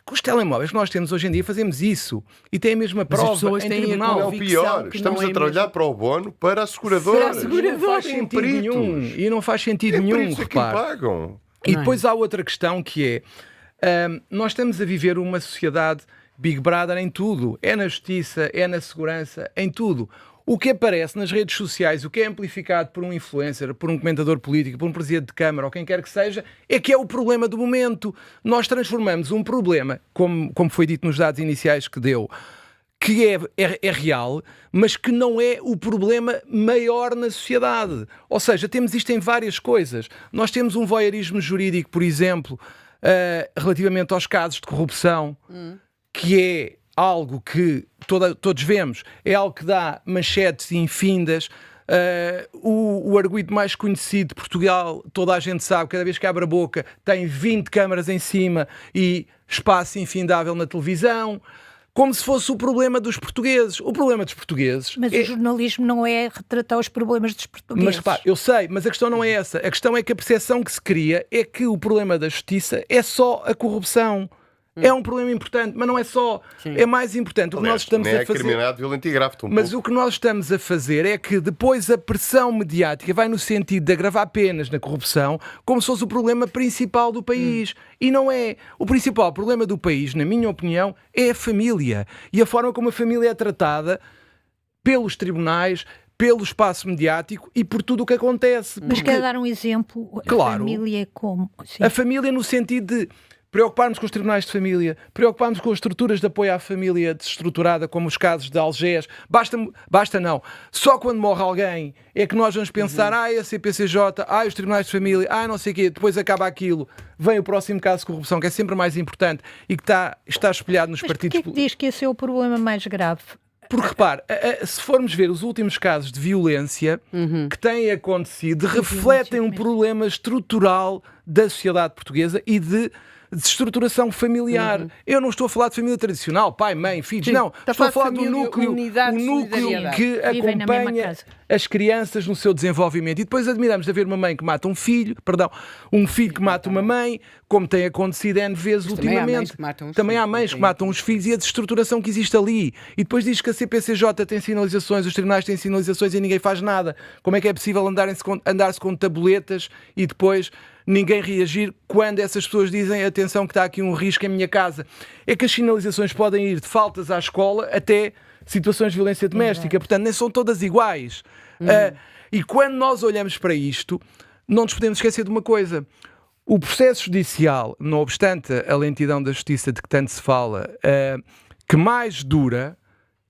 Com os telemóveis que nós temos hoje em dia fazemos isso. E tem a mesma prova em tribunal. É o pior. Estamos a trabalhar para o bono, para a seguradora. Não faz sentido nenhum. E não faz sentido nenhum, repare. Pagam. E depois há outra questão que é, nós estamos a viver uma sociedade Big Brother em tudo. É na justiça, é na segurança, em tudo. O que aparece nas redes sociais, o que é amplificado por um influencer, por um comentador político, por um presidente de Câmara ou quem quer que seja, é que é o problema do momento. Nós transformamos um problema, como foi dito nos dados iniciais que deu, que é real, mas que não é o problema maior na sociedade. Ou seja, temos isto em várias coisas. Nós temos um voyeurismo jurídico, por exemplo, relativamente aos casos de corrupção, que é algo que todos vemos, é algo que dá manchetes infindas. O arguido mais conhecido de Portugal, toda a gente sabe, cada vez que abre a boca tem 20 câmaras em cima e espaço infindável na televisão, como se fosse o problema dos portugueses. O problema dos portugueses... Mas o jornalismo não é retratar os problemas dos portugueses. Mas repare, eu sei, mas a questão não é essa. A questão é que a percepção que se cria é que o problema da justiça é só a corrupção. É um problema importante, mas não é só. Sim. É mais importante. O que nós estamos a fazer. Criminalidade violenta e grave, mas o que nós estamos a fazer é que depois a pressão mediática vai no sentido de agravar penas na corrupção, como se fosse o problema principal do país. E não é. O principal problema do país, na minha opinião, é a família. E a forma como a família é tratada pelos tribunais, pelo espaço mediático e por tudo o que acontece. Mas quer dar um exemplo? Claro. A família como? Sim. A família no sentido de preocuparmos com os tribunais de família, preocuparmos com as estruturas de apoio à família desestruturada, como os casos de Algés. Basta não. Só quando morre alguém é que nós vamos pensar, a CPCJ, os tribunais de família, não sei o quê, depois acaba aquilo. Vem o próximo caso de corrupção, que é sempre mais importante e que está espelhado nos partidos. Mas porquê que diz que esse é o problema mais grave? Porque, repare, se formos ver os últimos casos de violência que têm acontecido, refletem um problema estrutural da sociedade portuguesa e de desestruturação familiar. Eu não estou a falar de família tradicional, pai, mãe, filhos, não. Estou a falar do núcleo que acompanha as crianças no seu desenvolvimento. E depois admiramos de haver uma mãe que mata um filho que mata uma mãe, como tem acontecido N vezes ultimamente. Também há mães que matam os filhos e a desestruturação que existe ali. E depois diz que a CPCJ tem sinalizações, os tribunais têm sinalizações e ninguém faz nada. Como é que é possível andar-se com tabuletas e depois ninguém reagir quando essas pessoas dizem atenção que está aqui um risco em minha casa? É que as sinalizações podem ir de faltas à escola até situações de violência doméstica, portanto nem são todas iguais. E quando nós olhamos para isto, não nos podemos esquecer de uma coisa. O processo judicial, não obstante a lentidão da justiça de que tanto se fala, que mais dura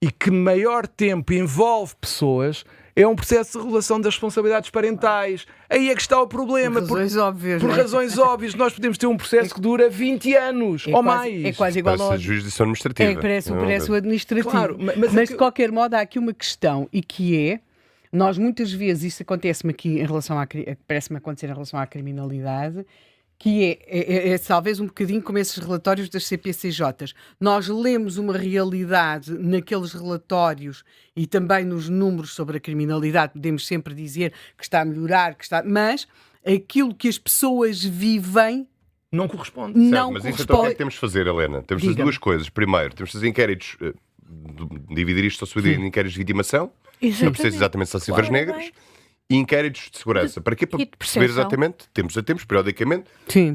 e que maior tempo envolve pessoas, é um processo de regulação das responsabilidades parentais. Aí é que está o problema. Por razões óbvias. Por razões óbvias. Nós podemos ter um processo que dura 20 anos ou mais. É quase igual ao jurisdição administrativa. Parece o administrativo. Claro, mas de qualquer modo há aqui uma questão, e que é, nós muitas vezes, isso acontece-me aqui parece-me acontecer em relação à criminalidade, que é talvez um bocadinho como esses relatórios das CPCJs. Nós lemos uma realidade naqueles relatórios e também nos números sobre a criminalidade, podemos sempre dizer que está a melhorar, mas aquilo que as pessoas vivem não corresponde. Mas isso então o que é que temos de fazer, Helena? Temos de fazer duas coisas. Primeiro, temos de fazer inquéritos, dividir isto ao subir em inquéritos de vitimação, não precisa exatamente de cifras negras. E inquéritos de segurança. Para quê? Para perceber exatamente, tempos a tempos, periodicamente,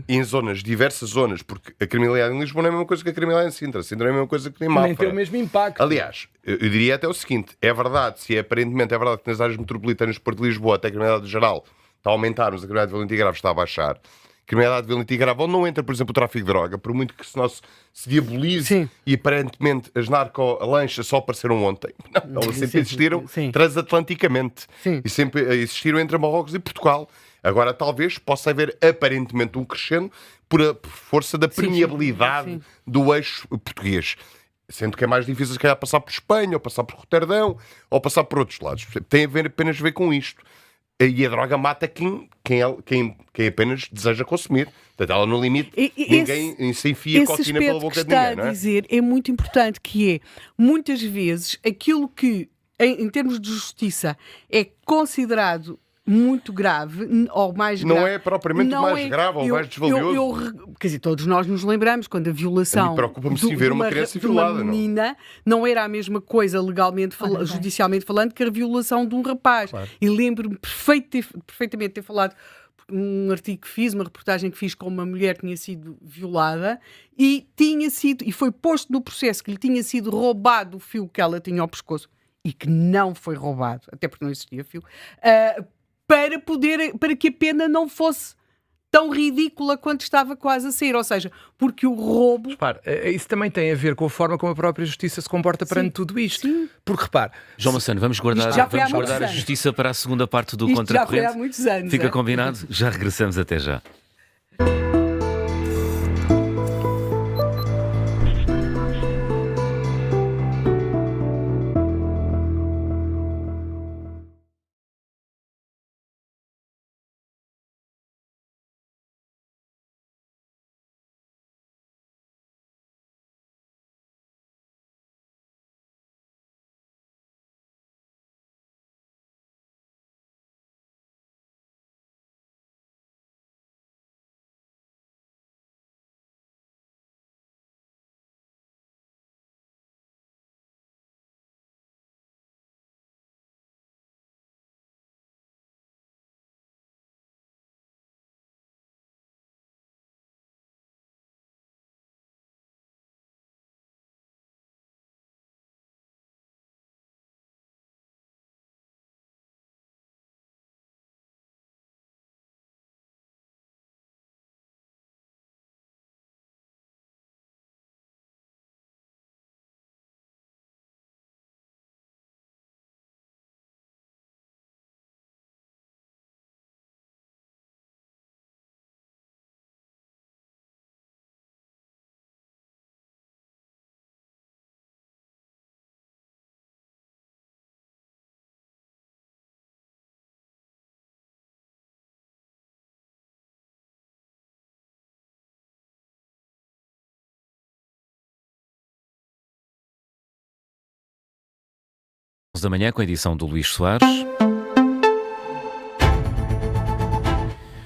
em diversas zonas, porque a criminalidade em Lisboa não é a mesma coisa que a criminalidade em Sintra. Sintra é a mesma coisa que em Mafra. Nem tem o mesmo impacto. Aliás, eu diria até o seguinte, aparentemente é verdade que nas áreas metropolitanas do Porto de Lisboa até a criminalidade geral está a aumentar, mas a criminalidade violenta e grave está a baixar. Criminalidade violenta e grave, onde não entra, por exemplo, o tráfico de droga, por muito que se diabolize e aparentemente as narcolanchas só apareceram ontem. Não, elas sempre existiram transatlanticamente. E sempre existiram entre Marrocos e Portugal. Agora talvez possa haver aparentemente um crescendo por força da permeabilidade do eixo português. Sendo que é mais difícil se calhar passar por Espanha, ou passar por Roterdão, ou passar por outros lados. Tem apenas a ver com isto. E a droga mata quem apenas deseja consumir. Portanto, ela no limite, ninguém se enfia cocaína pela boca de ninguém, não é? Esse aspecto que está a dizer é muito importante, que é, muitas vezes, aquilo que, em termos de justiça, é considerado muito grave, ou mais grave... Não é propriamente mais grave ou mais desvalioso. Quer dizer, todos nós nos lembramos quando a violação preocupa-me se ver uma criança violada, de uma menina não era a mesma coisa legalmente, judicialmente falando, que a violação de um rapaz. Claro. E lembro-me perfeitamente de ter falado um artigo que fiz, uma reportagem que fiz com uma mulher que tinha sido violada e foi posto no processo que lhe tinha sido roubado o fio que ela tinha ao pescoço e que não foi roubado, até porque não existia fio, para que a pena não fosse tão ridícula quanto estava quase a ser, ou seja, porque o roubo... Repare, isso também tem a ver com a forma como a própria justiça se comporta perante tudo isto. Sim. Porque, repare... João Massano, vamos guardar a justiça para a segunda parte do Contracorrente. Já foi há muitos anos. Fica combinado? Já regressamos, até já. da manhã, com a edição do Luís Soares.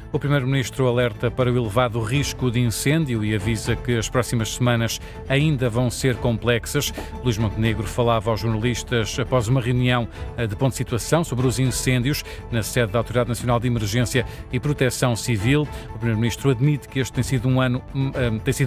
O Primeiro-Ministro alerta para o elevado risco de incêndio e avisa que as próximas semanas ainda vão ser complexas. Luís Montenegro falava aos jornalistas após uma reunião de ponto de situação sobre os incêndios na sede da Autoridade Nacional de Emergência e Proteção Civil. O Primeiro-Ministro admite que este tem sido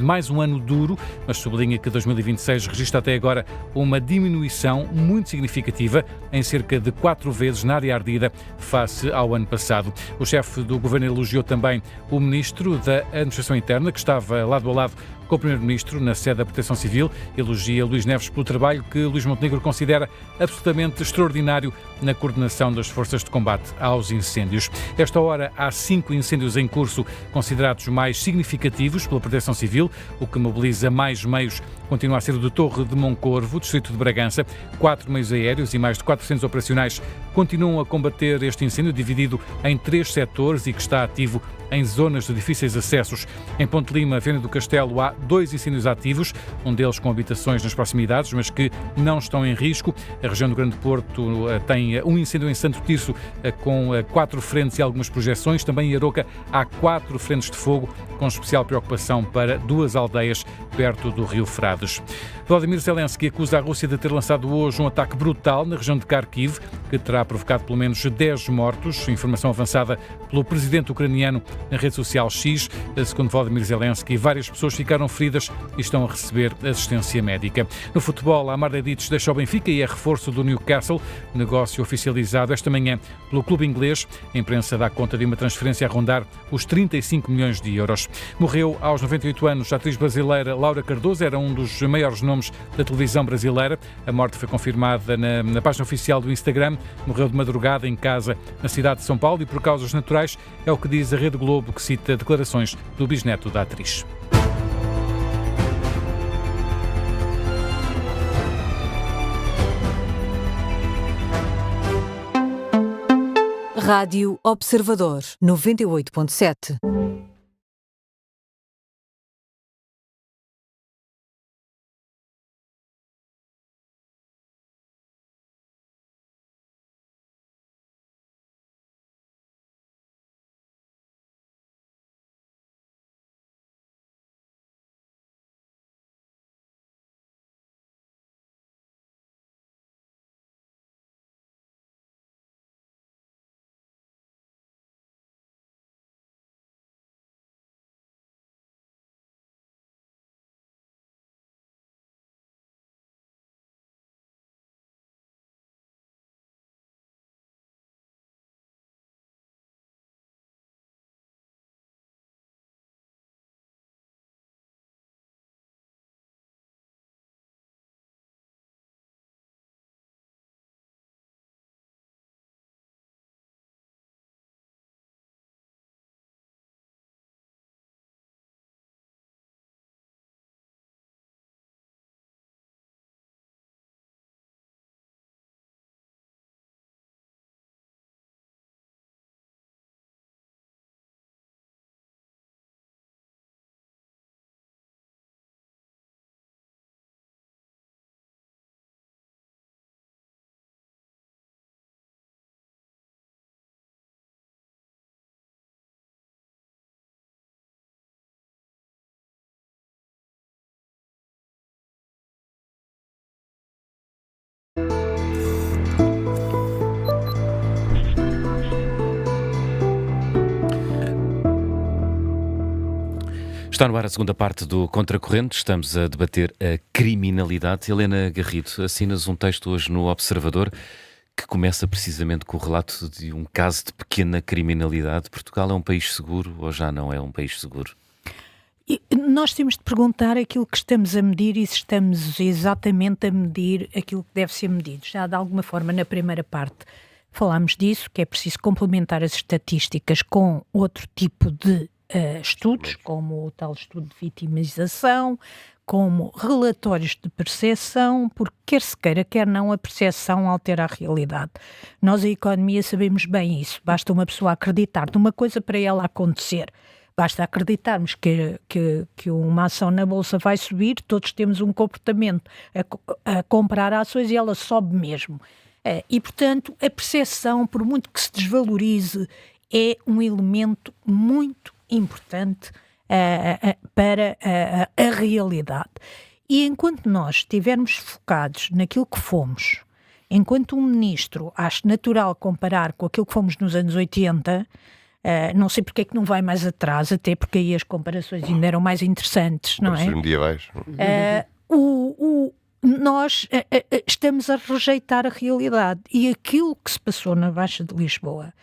mais um ano duro, mas sublinha que 2026 registra até agora uma diminuição muito significativa, em cerca de 4 vezes na área ardida face ao ano passado. O chefe do Governo elogiou também o Ministro da Administração Interna, que estava lado a lado com o Primeiro-Ministro na sede da Proteção Civil. Elogia Luís Neves pelo trabalho que Luís Montenegro considera absolutamente extraordinário na coordenação das forças de combate aos incêndios. Esta hora há 5 incêndios em curso considerados mais significativos pela Proteção Civil. O que mobiliza mais meios continua a ser o de Torre de Moncorvo, distrito de Bragança. 4 meios aéreos e mais de 400 operacionais continuam a combater este incêndio, dividido em 3 setores e que está ativo em zonas de difíceis acessos. Em Ponte Lima, Viana do Castelo, há 2 incêndios ativos, um deles com habitações nas proximidades, mas que não estão em risco. A região do Grande Porto tem um incêndio em Santo Tirso com 4 frentes e algumas projeções. Também em Aroca há 4 frentes de fogo, com especial preocupação para 2 aldeias perto do Rio Frades. Volodymyr Zelensky acusa a Rússia de ter lançado hoje um ataque brutal na região de Kharkiv, que terá provocado pelo menos 10 mortos. Informação avançada pelo presidente ucraniano na rede social X. Segundo Volodymyr Zelensky, várias pessoas ficaram feridas e estão a receber assistência médica. No futebol, a Marledic deixa o Benfica e é reforço do Newcastle, negócio oficializado esta manhã pelo clube inglês. A imprensa dá conta de uma transferência a rondar os 35 milhões de euros. Morreu aos 98 anos a atriz brasileira Laura Cardoso, era um dos maiores nomes da televisão brasileira. A morte foi confirmada na página oficial do Instagram. Morreu de madrugada em casa na cidade de São Paulo e por causas naturais, é o que diz a Rede Globo, que cita declarações do bisneto da atriz. Rádio Observador 98.7. Está no ar a segunda parte do Contracorrente. Estamos a debater a criminalidade. Helena Garrido, assinas um texto hoje no Observador que começa precisamente com o relato de um caso de pequena criminalidade. Portugal é um país seguro ou já não é um país seguro? E nós temos de perguntar aquilo que estamos a medir e se estamos exatamente a medir aquilo que deve ser medido. Já de alguma forma na primeira parte falámos disso, que é preciso complementar as estatísticas com outro tipo de estudos, como o tal estudo de vitimização, como relatórios de percepção, porque quer se queira, quer não, a percepção altera a realidade. Nós, a economia, sabemos bem isso. Basta uma pessoa acreditar numa coisa para ela acontecer. Basta acreditarmos que uma ação na Bolsa vai subir, todos temos um comportamento a comprar ações e ela sobe mesmo. E, portanto, a percepção, por muito que se desvalorize, é um elemento muito importante para a realidade. E enquanto nós estivermos focados naquilo que fomos, enquanto um ministro acha natural comparar com aquilo que fomos nos anos 80, não sei porque é que não vai mais atrás, até porque aí as comparações ainda eram mais interessantes, não é? Medievais. Nós estamos a rejeitar a realidade, e aquilo que se passou na Baixa de Lisboa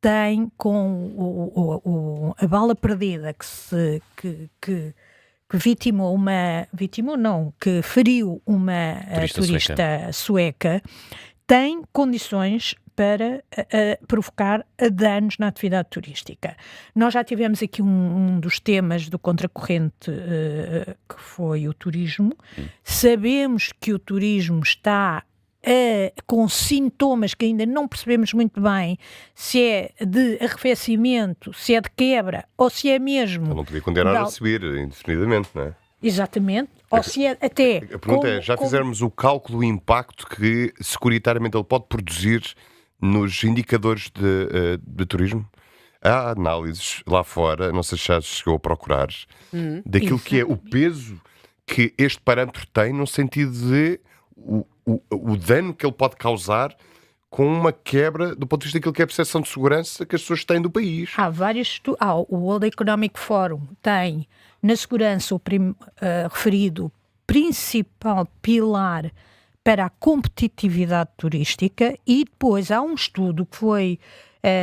tem com a bala perdida que feriu uma turista sueca, tem condições para provocar danos na atividade turística. Nós já tivemos aqui um dos temas do contracorrente, que foi o turismo. Sabemos que o turismo está com sintomas que ainda não percebemos muito bem se é de arrefecimento, se é de quebra ou se é mesmo... Eu não podia condenar a subir indefinidamente, não é? Exatamente. Ou se é até... A pergunta é, já fizermos o cálculo do impacto que securitariamente ele pode produzir nos indicadores de turismo? Há análises lá fora, não sei se já chegou a procurar, daquilo que é o peso que este parâmetro tem no sentido de o dano que ele pode causar com uma quebra do ponto de vista daquilo que é a percepção de segurança que as pessoas têm do país. Há vários o World Economic Forum tem na segurança referido principal pilar para a competitividade turística, e depois há um estudo que foi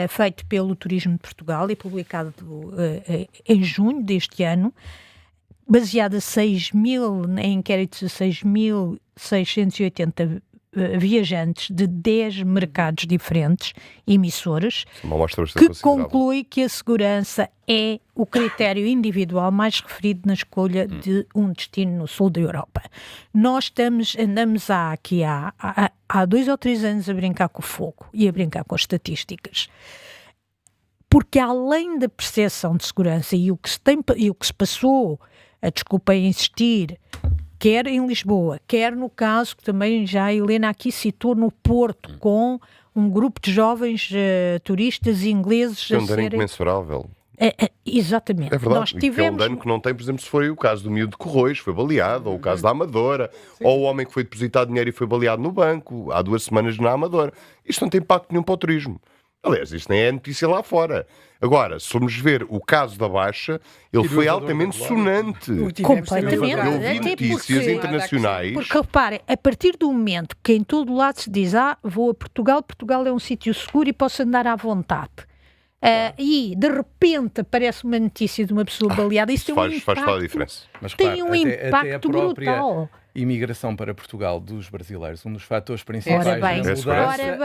feito pelo Turismo de Portugal e publicado em junho deste ano, baseado em inquéritos a 6.680 viajantes de 10 mercados diferentes, emissoras, que conclui que a segurança é o critério individual mais referido na escolha de um destino no sul da Europa. Nós andamos há 2 ou 3 anos a brincar com o fogo e a brincar com as estatísticas. Porque além da percepção de segurança e o que se passou, desculpem insistir, quer em Lisboa, quer no caso que também já a Helena aqui citou no Porto, com um grupo de jovens turistas ingleses a serem... É um dano incomensurável. Exatamente. É verdade, Nós tivemos... é um dano que não tem, por exemplo, se foi o caso do miúdo de Corroios, foi baleado, ou o caso da Amadora, ou o homem que foi depositado dinheiro e foi baleado no banco, há 2 semanas na Amadora. Isto não tem impacto nenhum para o turismo. Aliás, isto nem é notícia lá fora. Agora, se formos ver o caso da Baixa, ele foi altamente sonante. Completamente. Eu vi notícias internacionais. Porque reparem, a partir do momento que em todo lado se diz vou a Portugal é um sítio seguro e posso andar à vontade. E de repente aparece uma notícia de uma pessoa baleada, isso tem um impacto, faz toda a diferença. Mas, tem um impacto brutal. Imigração para Portugal dos brasileiros, um dos fatores principais da mudança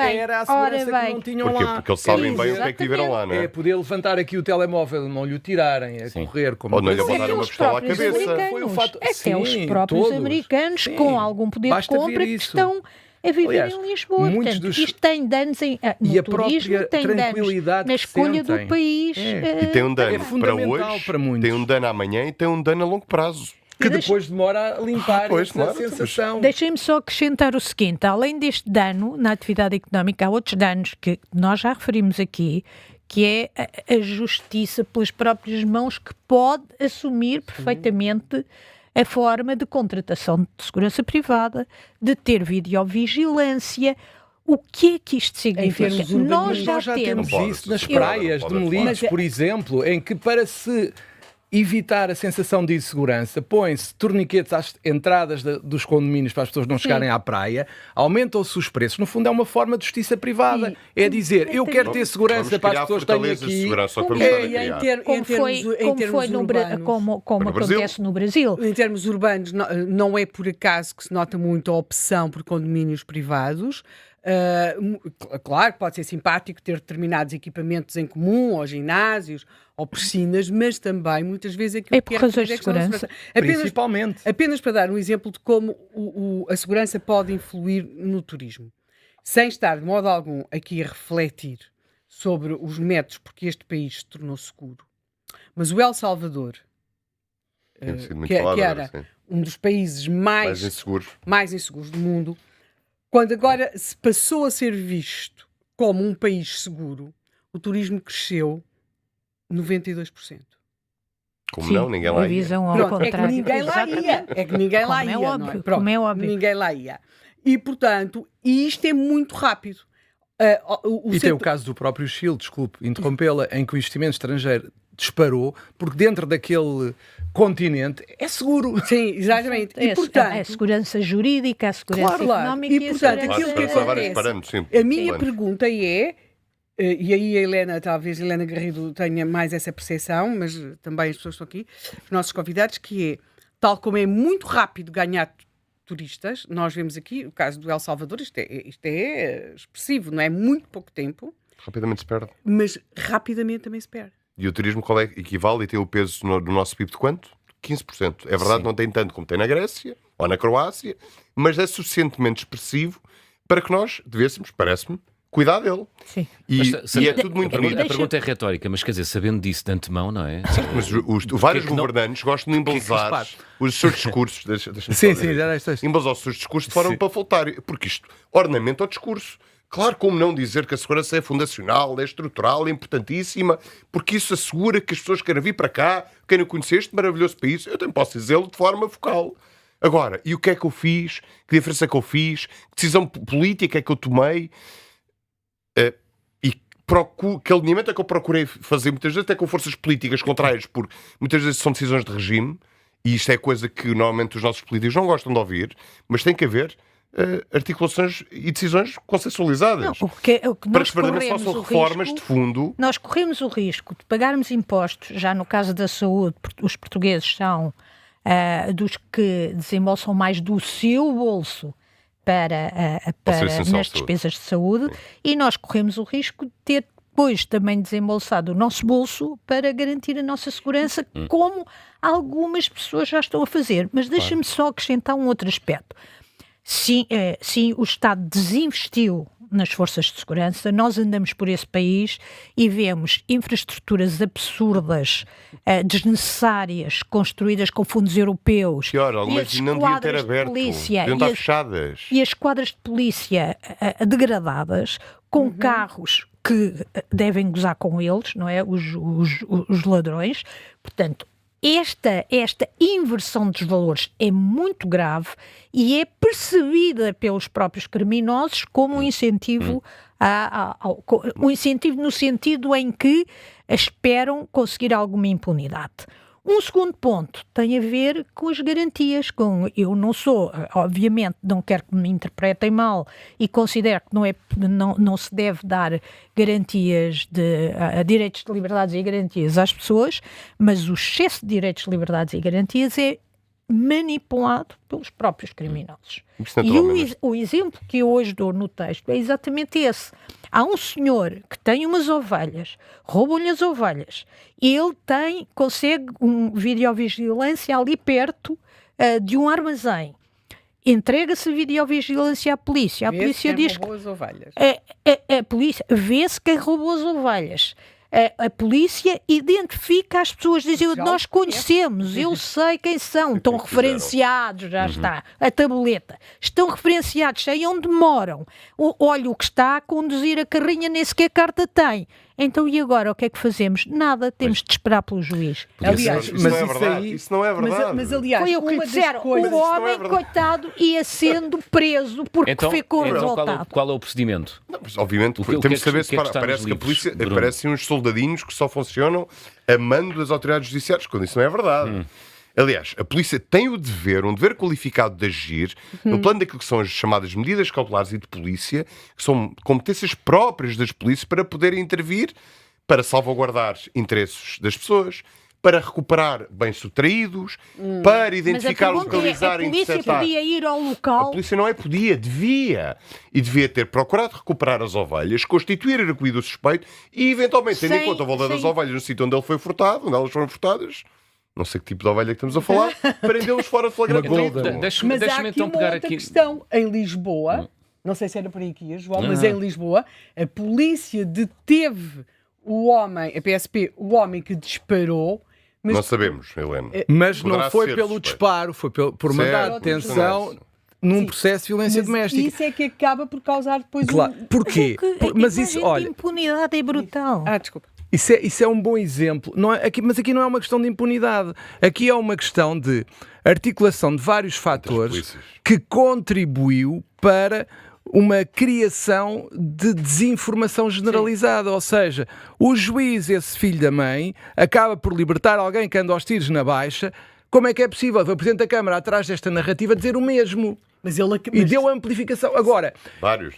era a segurança que não tinham lá. Porque eles sabem bem o que é que tiveram lá, não é? É poder levantar aqui o telemóvel, não lhe o tirarem, correr como... Ou não lhe apontar uma pistola à cabeça. Foi o fato... Até os próprios americanos, com algum poder de compra, que estão a viver em Lisboa. Portanto, isto tem danos no turismo, tem danos na escolha do país. E tem um dano para hoje, tem um dano amanhã e tem um dano a longo prazo. Que depois demora a limpar essa sensação. Deixem-me só acrescentar o seguinte: além deste dano na atividade económica, há outros danos que nós já referimos aqui, que é a justiça pelas próprias mãos, que pode assumir perfeitamente a forma de contratação de segurança privada, de ter videovigilância. O que é que isto significa? Nós já temos isso nas praias de Melides, por exemplo, em que para se evitar a sensação de insegurança, põem-se torniquetes às entradas dos condomínios para as pessoas não chegarem à praia, aumentam-se os preços. No fundo é uma forma de justiça privada. É dizer, eu quero ter segurança para as pessoas que têm aqui. Como acontece no Brasil. Em termos urbanos, não é por acaso que se nota muito a opção por condomínios privados. Claro que pode ser simpático ter determinados equipamentos em comum, ou ginásios, ou piscinas, mas também muitas vezes aquilo por razões de segurança. Principalmente. Apenas para dar um exemplo de como a segurança pode influir no turismo. Sem estar de modo algum aqui a refletir sobre os métodos porque este país se tornou seguro. Mas o El Salvador, que era um dos países mais inseguros do mundo, Quando agora se passou a ser visto como um país seguro, o turismo cresceu 92%. Como não? Ninguém lá ia. Pronto, é que ninguém lá ia. É que ninguém lá ia. Óbvio, Pronto, como é óbvio. Ninguém lá ia. E, portanto, isto é muito rápido. Tem o caso do próprio Chile, desculpe interrompê-la, em que o investimento estrangeiro disparou, porque dentro daquele continente é seguro. Sim, exatamente. E, portanto, a segurança jurídica, a segurança económica e, portanto, aquilo que acontece. A minha pergunta é, e aí talvez a Helena Garrido tenha mais essa percepção, mas também as pessoas estão aqui, os nossos convidados, que é, tal como é muito rápido ganhar turistas, nós vemos aqui o caso do El Salvador, isto é expressivo, não é? Muito pouco tempo. Rapidamente se perde. Mas rapidamente também se perde. E o turismo qual é equivale e tem o peso do nosso PIB de quanto? 15%. É verdade, não tem tanto como tem na Grécia ou na Croácia, mas é suficientemente expressivo para que nós devêssemos, parece-me, cuidar dele. Sim. E é tudo muito bonito. A pergunta é retórica, mas quer dizer, sabendo disso de antemão, não é? Mas vários governantes gostam de embelezar os seus discursos. Embelezar os seus discursos de forma para faltar. Porque isto ornamenta o discurso. Claro, como não dizer que a segurança é fundacional, é estrutural, é importantíssima, porque isso assegura que as pessoas queiram vir para cá, queiram conhecer este maravilhoso país. Eu também posso dizê-lo de forma focal. Agora, e o que é que eu fiz? Que diferença é que eu fiz? Que decisão política é que eu tomei? Que alinhamento é que eu procurei fazer muitas vezes até com forças políticas contrárias, porque muitas vezes são decisões de regime, e isto é coisa que normalmente os nossos políticos não gostam de ouvir, mas tem que haver articulações e decisões consensualizadas. Não, o que para que verdadeiramente façam reformas de fundo. Nós corremos o risco de pagarmos impostos, já no caso da saúde, os portugueses são dos que desembolsam mais do seu bolso nas despesas de saúde, e nós corremos o risco de ter depois também desembolsado o nosso bolso para garantir a nossa segurança, como algumas pessoas já estão a fazer. Mas deixa-me só acrescentar um outro aspecto. Sim, o Estado desinvestiu nas forças de segurança. Nós andamos por esse país e vemos infraestruturas absurdas, desnecessárias, construídas com fundos europeus. Pior, algumas não deviam ter aberto, deviam estar fechadas. E as esquadras de polícia degradadas, com carros que devem gozar com eles, não é? Os ladrões. Portanto, esta inversão dos valores é muito grave e é percebida pelos próprios criminosos como um incentivo, um incentivo no sentido em que esperam conseguir alguma impunidade. Um segundo ponto tem a ver com as garantias. Eu não sou, obviamente, não quero que me interpretem mal e considero que não se deve dar garantias direitos de liberdades e garantias às pessoas, mas o excesso de direitos de liberdades e garantias é manipulado pelos próprios criminosos. E o exemplo que eu hoje dou no texto é exatamente esse. Há um senhor que tem umas ovelhas, roubam-lhe as ovelhas, e ele consegue videovigilância ali perto de um armazém. Entrega-se a videovigilância à polícia. A polícia diz que roubou as ovelhas. A polícia vê-se quem roubou as ovelhas. A polícia identifica as pessoas, dizem, nós conhecemos, eu sei quem são, estão referenciados, já está, a tabuleta, estão referenciados, sei onde moram, olha o que está a conduzir a carrinha, nem sequer carta tem. Então, e agora, o que é que fazemos? Nada, temos de esperar pelo juiz. Aliás, isso não é verdade. Mas aliás, foi o que disseram, o homem, coitado, ia sendo preso porque ficou resultado. Qual é o procedimento? Não, mas, obviamente, temos de saber se parece que a polícia parecem uns soldadinhos que só funcionam a mando das autoridades judiciárias, quando isso não é verdade. Aliás, a polícia tem um dever qualificado de agir no plano daquilo que são as chamadas medidas cautelares e de polícia, que são competências próprias das polícias para poderem intervir, para salvaguardar interesses das pessoas, para recuperar bens subtraídos, para identificar, localizar e interceptar. A polícia podia ir ao local? A polícia não devia. E devia ter procurado recuperar as ovelhas, constituir a recolhida do suspeito e, eventualmente, tendo em conta o valor das ovelhas no sítio onde ele foi furtado, onde elas foram furtadas, não sei que tipo de ovelha que estamos a falar, prendê-los fora de flagrante. Mas há aqui uma outra questão. Em Lisboa, não sei se era por aí que ia, João, mas em Lisboa, a polícia deteve o homem, a PSP, o homem que disparou. Mas não sabemos, Helena. Mas não foi pelo disparo, foi por mandado de detenção. num processo de violência doméstica. Isso é que acaba por causar depois Claro. Porquê? Mas isso, olha... A impunidade é brutal. Desculpa. Isso é um bom exemplo. Mas aqui não é uma questão de impunidade. Aqui é uma questão de articulação de vários fatores que contribuiu para uma criação de desinformação generalizada. Ou seja, o juiz, esse filho da mãe, acaba por libertar alguém que anda aos tiros na baixa. Como é que é possível o Presidente da Câmara, atrás desta narrativa, dizer o mesmo? E deu amplificação. Agora,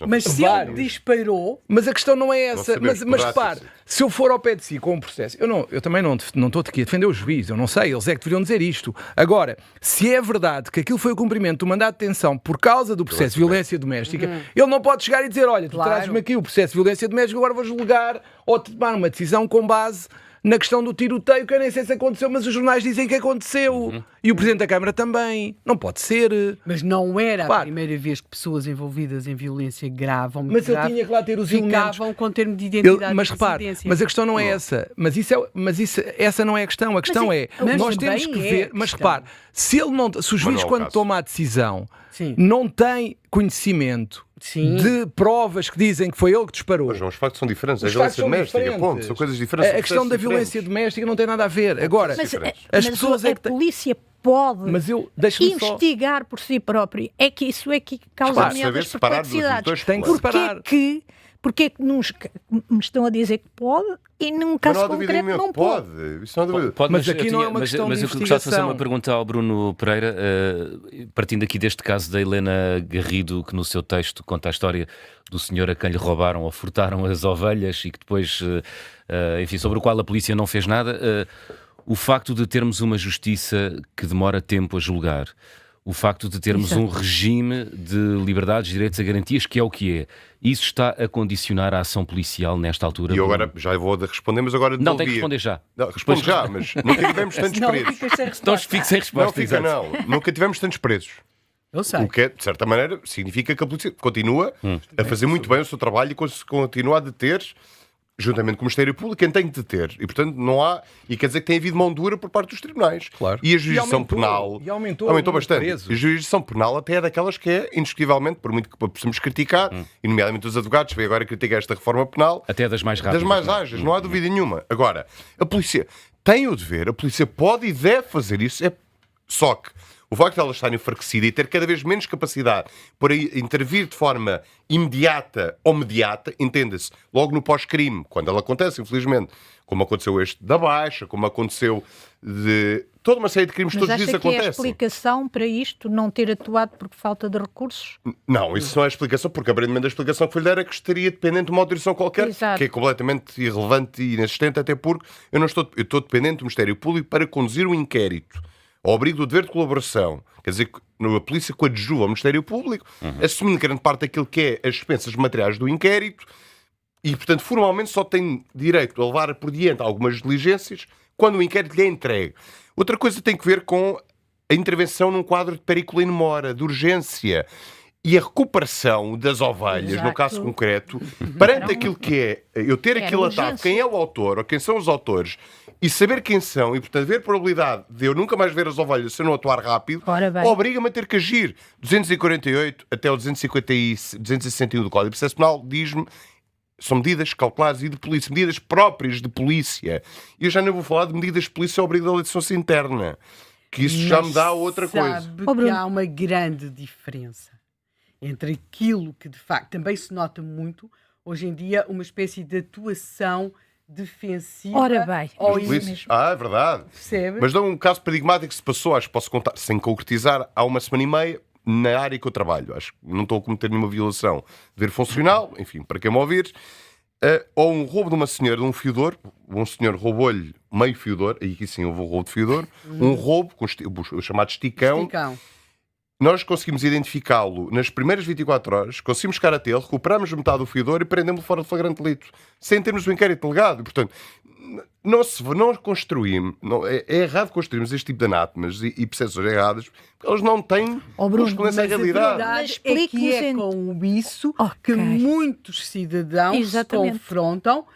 mas se ele disparou... Mas a questão não é essa. Mas repare, se eu for ao pé de si com um processo... Eu também não estou aqui a defender o juiz. Eu não sei, eles é que deveriam dizer isto. Agora, se é verdade que aquilo foi o cumprimento do mandato de detenção por causa do processo de violência doméstica, ele não pode chegar e dizer, olha, tu trazes-me aqui o processo de violência doméstica, agora vou julgar ou tomar uma decisão com base... na questão do tiroteio, que eu nem sei se aconteceu, mas os jornais dizem que aconteceu. E o Presidente da Câmara também. Não pode ser. Mas não era a primeira vez que pessoas envolvidas em violência grave ou muito grave ele tinha que lá ter os ficavam com termo de identidade mas repare, mas a questão não é essa. Essa não é a questão. A questão nós temos que ver... Mas repare, se o juiz, quando toma a decisão, não tem conhecimento de provas que dizem que foi ele que disparou. Mas os factos são diferentes. A violência doméstica, ponto. São coisas diferentes. A questão da violência doméstica não tem nada a ver. Agora, as pessoas a polícia pode investigar por si própria. É que isso é que causa ameaças perplexidades. Tem que separar. Porque é que me estão a dizer que pode e num caso concreto não pode? Isso não é pode. Mas aqui não é uma questão de investigação. Mas eu gostava de fazer uma pergunta ao Bruno Pereira, partindo aqui deste caso da Helena Garrido, que no seu texto conta a história do senhor a quem lhe roubaram ou furtaram as ovelhas e que depois, enfim, sobre o qual a polícia não fez nada. O facto de termos uma justiça que demora tempo a julgar, o facto de termos um regime de liberdades, direitos e garantias que é o que é, isso está a condicionar a ação policial nesta altura? E eu agora já vou responder, mas agora... Não, tem que responder já. Não, respondo já, mas nunca tivemos tantos presos. Então fique sem resposta. Nunca tivemos tantos presos. Eu sei. O que, de certa maneira, significa que a polícia continua a fazer muito bem o seu trabalho e continua a deter, juntamente com o Ministério Público, quem tem de deter. E, portanto, não há... E quer dizer que tem havido mão dura por parte dos tribunais. Claro. E a jurisdição penal... aumentou bastante. Presos. A jurisdição penal até é daquelas que é, indiscutivelmente, por muito que possamos criticar, e nomeadamente os advogados, vêm agora criticar esta reforma penal... Até das mais rápidas. Das mais ágeis, não há dúvida nenhuma. Agora, a polícia tem o dever, a polícia pode e deve fazer isso, só que o facto de ela estar enfraquecida e ter cada vez menos capacidade para intervir de forma imediata ou mediata, entenda-se, logo no pós-crime, quando ela acontece, infelizmente, como aconteceu este da Baixa, como aconteceu de toda uma série de crimes que todos os dias acontecem. Mas acha que é a explicação para isto, não ter atuado por falta de recursos? Não, isso não é a explicação, porque aparentemente a explicação que foi lhe dar é que estaria dependente de uma autorização qualquer, que é completamente irrelevante e inexistente, até porque eu estou dependente do Ministério Público para conduzir o inquérito. Ao abrigo do dever de colaboração, quer dizer, a polícia coadjuva ao Ministério Público, assumindo grande parte daquilo que é as dispensas materiais do inquérito e, portanto, formalmente só tem direito a levar por diante algumas diligências quando o inquérito lhe é entregue. Outra coisa tem que ver com a intervenção num quadro de periculo in mora, de urgência, e a recuperação das ovelhas, no caso concreto, perante aquilo que é eu ter aquilo atado, quem é o autor ou quem são os autores, e saber quem são, e portanto ver a probabilidade de eu nunca mais ver as ovelhas se eu não atuar rápido, obriga-me a ter que agir. 248 até o 261 do Código de Processo Penal diz-me, são medidas cautelares e de polícia, medidas próprias de polícia. E eu já não vou falar de medidas de polícia ao abrigo da licença interna, que isso já me dá outra coisa. Sabe que há uma grande diferença entre aquilo que de facto também se nota muito hoje em dia, uma espécie de atuação defensiva. Ora bem, é verdade. Percebe? Mas dá um caso paradigmático que se passou, acho que posso contar, sem concretizar, há uma semana e meia, na área que eu trabalho. Acho que não estou a cometer nenhuma violação de dever funcional, enfim, para quem me ouvir. Ou um roubo de uma senhora, de um fiador, um senhor roubou-lhe meio fiador, aí aqui sim houve um roubo de fiador, um roubo, com o chamado esticão. Nós conseguimos identificá-lo nas primeiras 24 horas, conseguimos chegar até ele, recuperamos metade do fiador e prendemos-lo fora de flagrante delito, sem termos o inquérito delegado. Portanto, não construímos, é errado construirmos este tipo de anátemas e percepções erradas, porque eles não têm correspondência à realidade. Mas é que é com isso que muitos cidadãos se confrontam.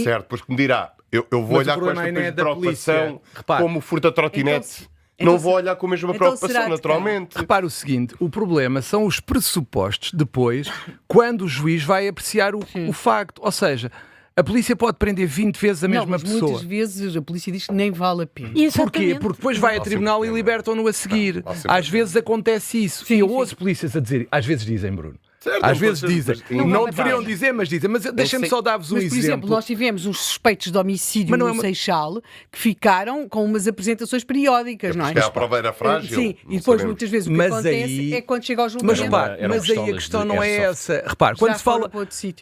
Certo, pois que me dirá, eu vou olhar com esta preocupação como furta trotinete. não vou olhar com a mesma preocupação, naturalmente. Repara o seguinte, o problema são os pressupostos depois, quando o juiz vai apreciar o facto. Ou seja, a polícia pode prender 20 vezes a mesma pessoa. Muitas vezes a polícia diz que nem vale a pena. Porquê? Porque depois vai a tribunal e libertam-no a seguir. Às vezes acontece isso. E eu ouço polícias a dizer, às vezes dizem, Bruno. Certo, às vezes dizem, não deveriam dizer, mas dizem. Mas deixem-me só dar-vos um exemplo. Por exemplo, nós tivemos uns suspeitos de homicídio no Seixal que ficaram com umas apresentações periódicas, não é? Porque a prova era frágil. Sim, e depois muitas vezes o que acontece é quando chega ao julgamento. Mas aí a questão não é essa. Repare, quando se fala...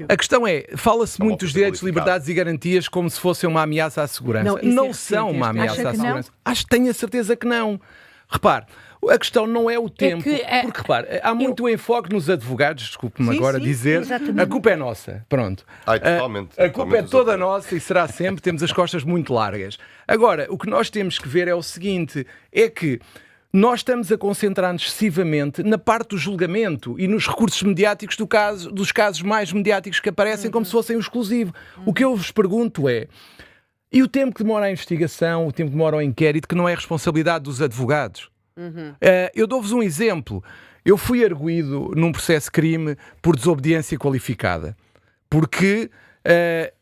A questão é, fala-se muito dos direitos, liberdades e garantias como se fossem uma ameaça à segurança. Não são uma ameaça à segurança. Tenho a certeza que não. Repare, a questão não é o tempo, porque repare, há muito enfoque nos advogados, desculpe-me agora dizer, exatamente. A culpa é nossa, pronto. Totalmente. A culpa é toda nossa e será sempre, temos as costas muito largas. Agora, o que nós temos que ver é o seguinte, é que nós estamos a concentrar-nos excessivamente na parte do julgamento e nos recursos mediáticos dos casos mais mediáticos que aparecem como se fossem o exclusivo. O que eu vos pergunto é, e o tempo que demora a investigação, o tempo que demora o inquérito, que não é responsabilidade dos advogados? Eu dou-vos um exemplo. Eu fui arguido num processo de crime por desobediência qualificada, porque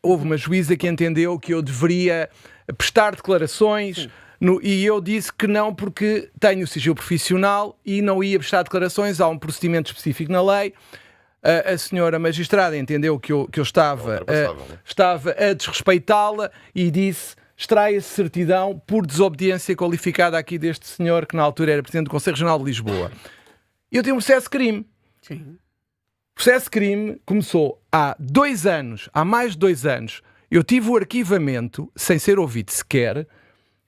houve uma juíza que entendeu que eu deveria prestar declarações e eu disse que não porque tenho sigilo profissional e não ia prestar declarações. Há um procedimento específico na lei. A senhora magistrada entendeu que eu estava a desrespeitá-la e disse: extrai-se certidão por desobediência qualificada aqui deste senhor que na altura era presidente do Conselho Regional de Lisboa. Eu tenho um processo de crime. Sim. O processo de crime começou há mais de 2 anos. Eu tive o arquivamento, sem ser ouvido sequer,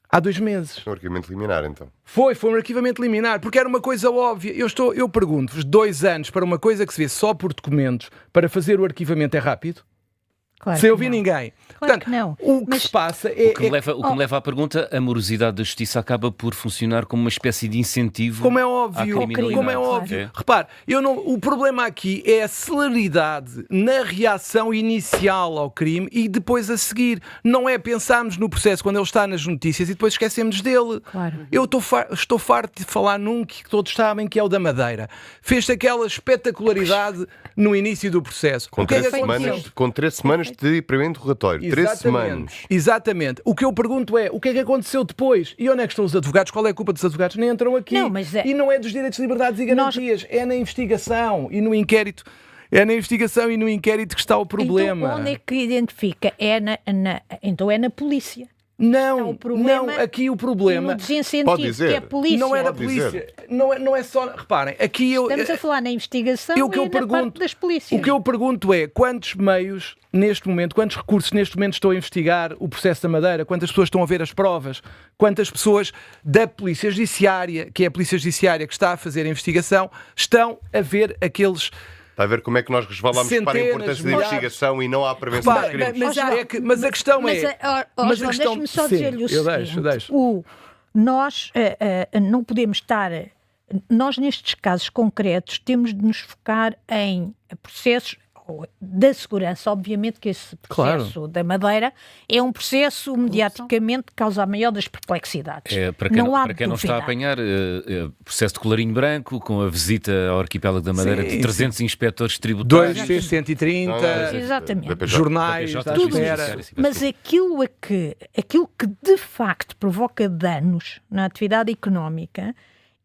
há 2 meses. Um arquivamento liminar, então? Foi um arquivamento liminar, porque era uma coisa óbvia. Eu pergunto-vos, 2 anos para uma coisa que se vê só por documentos, para fazer o arquivamento é rápido? Claro sem ouvir ninguém. Claro Portanto, que não. O que se passa é... O que me leva à pergunta, a morosidade da justiça acaba por funcionar como uma espécie de incentivo como é óbvio, à criminalidade. Como é óbvio. Repare, o problema aqui é a celeridade na reação inicial ao crime e depois a seguir. Não é pensarmos no processo quando ele está nas notícias e depois esquecemos dele. Claro. Eu estou farto de falar num que todos sabem que é o da Madeira. Fez aquela espetacularidade no início do processo. Com 3 semanas de primeiro interrogatório. 3 semanas. Exatamente. O que eu pergunto é, o que é que aconteceu depois? E onde é que estão os advogados? Qual é a culpa dos advogados? Nem entram aqui. Não, mas E não é dos direitos, liberdades e garantias. É na investigação e no inquérito. É na investigação e no inquérito que está o problema. Então, onde é que identifica? Então é na polícia. Não, aqui o problema... No desincentivo, que é a polícia. Não é da polícia. Não é só... Reparem, aqui estamos a falar na investigação e na parte das polícias. O que eu pergunto é, quantos meios, neste momento, quantos recursos neste momento estão a investigar o processo da Madeira? Quantas pessoas estão a ver as provas? Quantas pessoas da Polícia Judiciária, que é a Polícia Judiciária que está a fazer a investigação, estão a ver aqueles... Está a ver como é que nós resvalamos para a importância da investigação e não à prevenção dos crimes. Mas a questão é... Mas deixe-me só dizer-lhe o seguinte. Deixo. Nós não podemos estar... Nós, nestes casos concretos, temos de nos focar em processos da segurança. Obviamente que esse processo da Madeira é um processo mediaticamente que causa a maior das perplexidades. Para quem não está a apanhar, processo de colarinho branco, com a visita ao arquipélago da Madeira de 300 inspectores tributários. 2 130 exatamente. Jornais, tudo isso. Mas aquilo que de facto provoca danos na atividade económica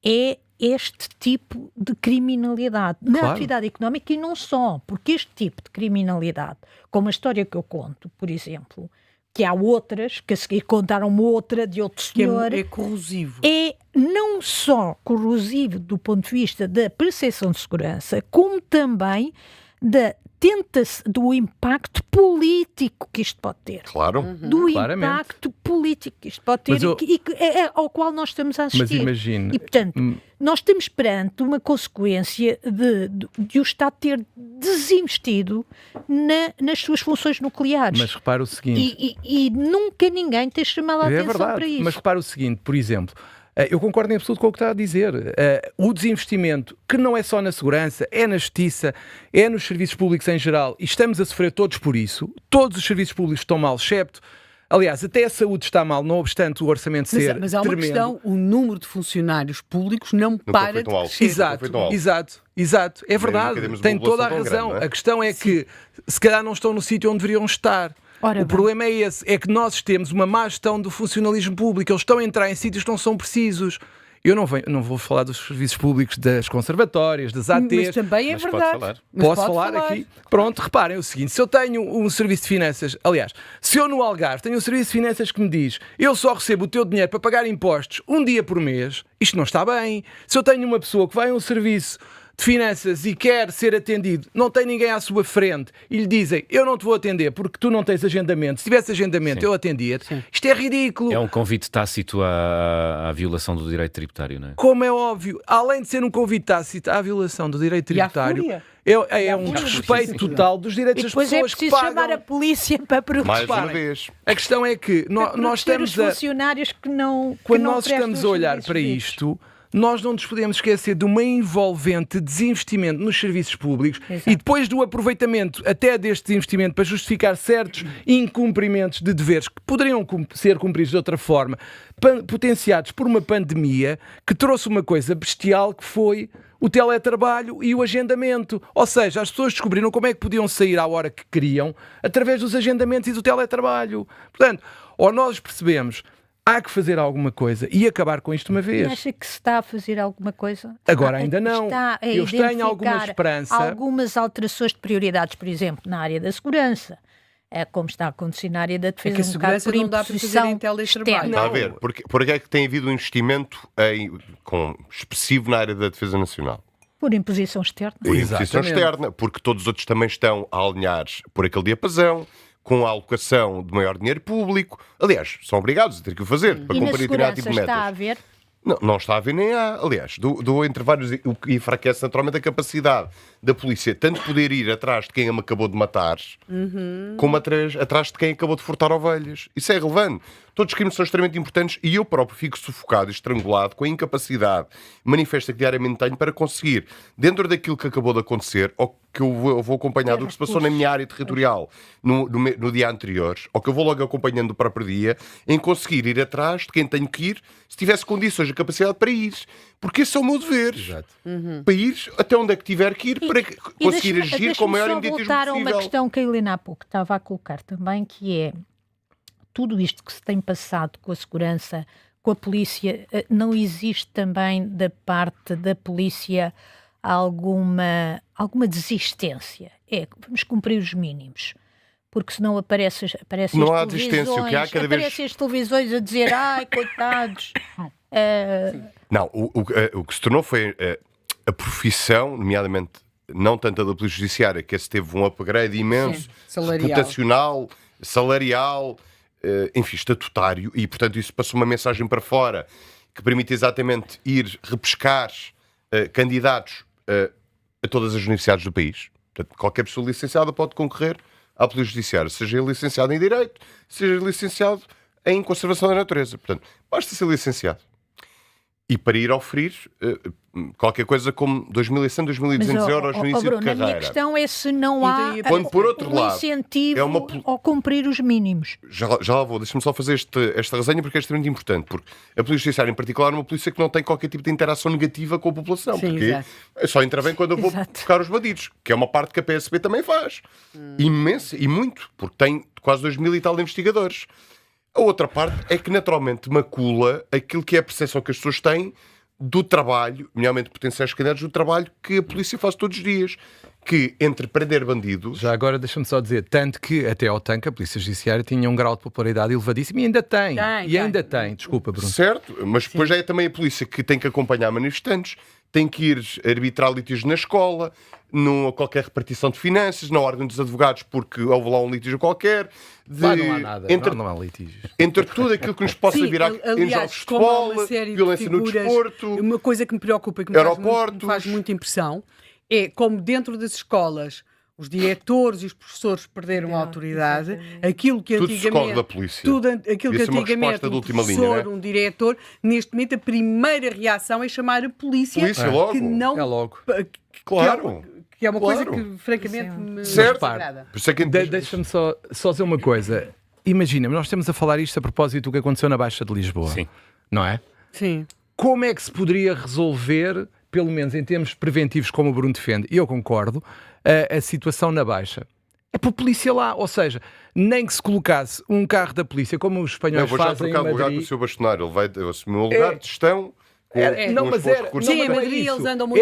é este tipo de criminalidade na atividade económica e não só, porque este tipo de criminalidade, como a história que eu conto, por exemplo, que há outras, que a seguir contaram-me outra de outro senhor, é corrosivo. É não só corrosivo do ponto de vista da percepção de segurança, como também do impacto político que isto pode ter. Claro. Do impacto político que isto pode ter ao qual nós estamos a assistir. Mas imagine... E, portanto, nós estamos perante uma consequência de o Estado ter desinvestido nas suas funções nucleares. Mas repara o seguinte... E nunca ninguém tem chamado a atenção para isso. Mas repara o seguinte, por exemplo... Eu concordo em absoluto com o que está a dizer. O desinvestimento, que não é só na segurança, é na justiça, é nos serviços públicos em geral, e estamos a sofrer todos por isso. Todos os serviços públicos estão mal, excepto, Aliás, até a saúde está mal, não obstante o orçamento ser mas há uma tremendo. questão, o número de funcionários públicos não para de crescer. Exato. É verdade, tem toda a razão. Grande, é? A questão é que se calhar não estão no sítio onde deveriam estar. O problema é esse, é que nós temos uma má gestão do funcionalismo público. Eles estão a entrar em sítios que não são precisos. Eu não vou falar dos serviços públicos, das conservatórias, das ATs. Mas também é verdade. Posso falar aqui? Pronto, reparem o seguinte, se eu tenho um serviço de finanças, aliás, se eu no Algarve tenho um serviço de finanças que me diz eu só recebo o teu dinheiro para pagar impostos um dia por mês, isto não está bem. Se eu tenho uma pessoa que vai a um serviço de finanças e quer ser atendido, não tem ninguém à sua frente e lhe dizem, eu não te vou atender porque tu não tens agendamento, se tivesse agendamento eu atendia-te, isto é ridículo. É um convite tácito à violação do direito tributário, não é? Como é óbvio, além de ser um convite tácito à violação do direito tributário, é um desrespeito total dos direitos das pessoas que pagam. É preciso chamar a polícia para provar. Mais uma vez. A questão é que nós estamos os funcionários que não quando nós estamos a olhar para isto, nós não nos podemos esquecer de uma envolvente desinvestimento nos serviços públicos. Exato. E depois do aproveitamento até deste desinvestimento para justificar certos incumprimentos de deveres que poderiam ser cumpridos de outra forma, potenciados por uma pandemia que trouxe uma coisa bestial que foi o teletrabalho e o agendamento. Ou seja, as pessoas descobriram como é que podiam sair à hora que queriam através dos agendamentos e do teletrabalho. Portanto, ou nós percebemos há que fazer alguma coisa e acabar com isto uma vez. Acha que se está a fazer alguma coisa? Agora ainda não. Eu tenho alguma esperança. Algumas alterações de prioridades, por exemplo, na área da segurança. É como está a acontecer na área da defesa. É que a segurança não dá para fazer em teletrabalho. Está a ver, porque é que tem havido um investimento expressivo na área da defesa nacional? Por imposição externa. Por imposição externa, porque todos os outros também estão a alinhar por aquele diapasão, com a alocação de maior dinheiro público. Aliás, são obrigados a ter que o fazer para cumprir determinado tipo de metas. Está a haver? Não está a haver nem há. Aliás, do entre vários, o que enfraquece naturalmente a capacidade da polícia tanto poder ir atrás de quem me acabou de matar, como atrás de quem acabou de furtar ovelhas. Isso é relevante. Todos os crimes são extremamente importantes e eu próprio fico sufocado e estrangulado com a incapacidade manifesta que diariamente tenho para conseguir, dentro daquilo que acabou de acontecer, ou que eu vou acompanhar do que se passou na minha área territorial no dia anterior, ou que eu vou logo acompanhando do próprio dia, em conseguir ir atrás de quem tenho que ir, se tivesse condições e capacidade para ir. Porque esse é o meu dever. Exato. Para ir até onde é que tiver que ir, para conseguir agir com o maior imediatismo possível. Voltar a uma questão que a Helena há pouco estava a colocar também, que é tudo isto que se tem passado com a segurança, com a polícia, não existe também da parte da polícia alguma desistência? Vamos cumprir os mínimos. Porque senão aparecem não há desistência, o que há cada vez... Aparecem as televisões a dizer ai, coitados. Não, o que se tornou foi a profissão, nomeadamente não tanto a da Polícia Judiciária, que esse teve um upgrade imenso, reputacional, salarial, enfim, estatutário, e portanto isso passou uma mensagem para fora que permite exatamente ir repescar candidatos a todas as universidades do país. Portanto, qualquer pessoa licenciada pode concorrer à Polícia Judiciária, seja licenciado em Direito, seja licenciado em Conservação da Natureza. Portanto, basta ser licenciado. E para ir oferir qualquer coisa como 2.100, 2.200 euros no início Bruno, de carreira. A minha questão é se não há por outro lado, incentivo ao cumprir os mínimos. Já lá vou, deixa-me só fazer esta resenha porque é extremamente importante, porque a Polícia Judiciária em particular é uma polícia que não tem qualquer tipo de interação negativa com a população, porque só intervém quando eu vou buscar os bandidos, que é uma parte que a PSP também faz. Imensa, e muito, porque tem quase 2.000 e tal investigadores. A outra parte é que naturalmente macula aquilo que é a percepção que as pessoas têm do trabalho, nomeadamente potenciais candidatos, do trabalho que a polícia faz todos os dias. Que entre prender bandidos... Já agora deixa-me só dizer, tanto que até ao tanque a Polícia Judiciária tinha um grau de popularidade elevadíssimo e ainda tem. Ainda tem. Desculpa, Bruno. Certo, mas depois é também a polícia que tem que acompanhar manifestantes, tem que ir arbitrar litígios na escola, a qualquer repartição de finanças, na ordem dos advogados, porque houve lá um litígio qualquer. Não há nada, não há litígios. Entre tudo aquilo que nos possa virar em jogos de bola, violência no desporto... Uma coisa que me preocupa e que me faz muita imprão é como dentro das escolas os diretores e os professores perderam a autoridade, aquilo que tudo antigamente... da polícia. Aquilo que antigamente um professor, um diretor, neste momento a primeira reação é chamar a polícia logo. Que não... É logo. Claro. Que é uma coisa que, francamente, me desagrada. Deixa-me só dizer uma coisa. imagina, nós estamos a falar isto a propósito do que aconteceu na Baixa de Lisboa. Sim. Não é? Sim. Como é que se poderia resolver, pelo menos em termos preventivos, como o Bruno defende, e eu concordo, a situação na Baixa? É para a polícia lá, ou seja, nem que se colocasse um carro da polícia, como os espanhóis fazem em Madrid... Eu vou já trocar de lugar com o Sr. Bastonário, ele vai assumir um lugar de gestão... Sim, em Madrid eles andam muito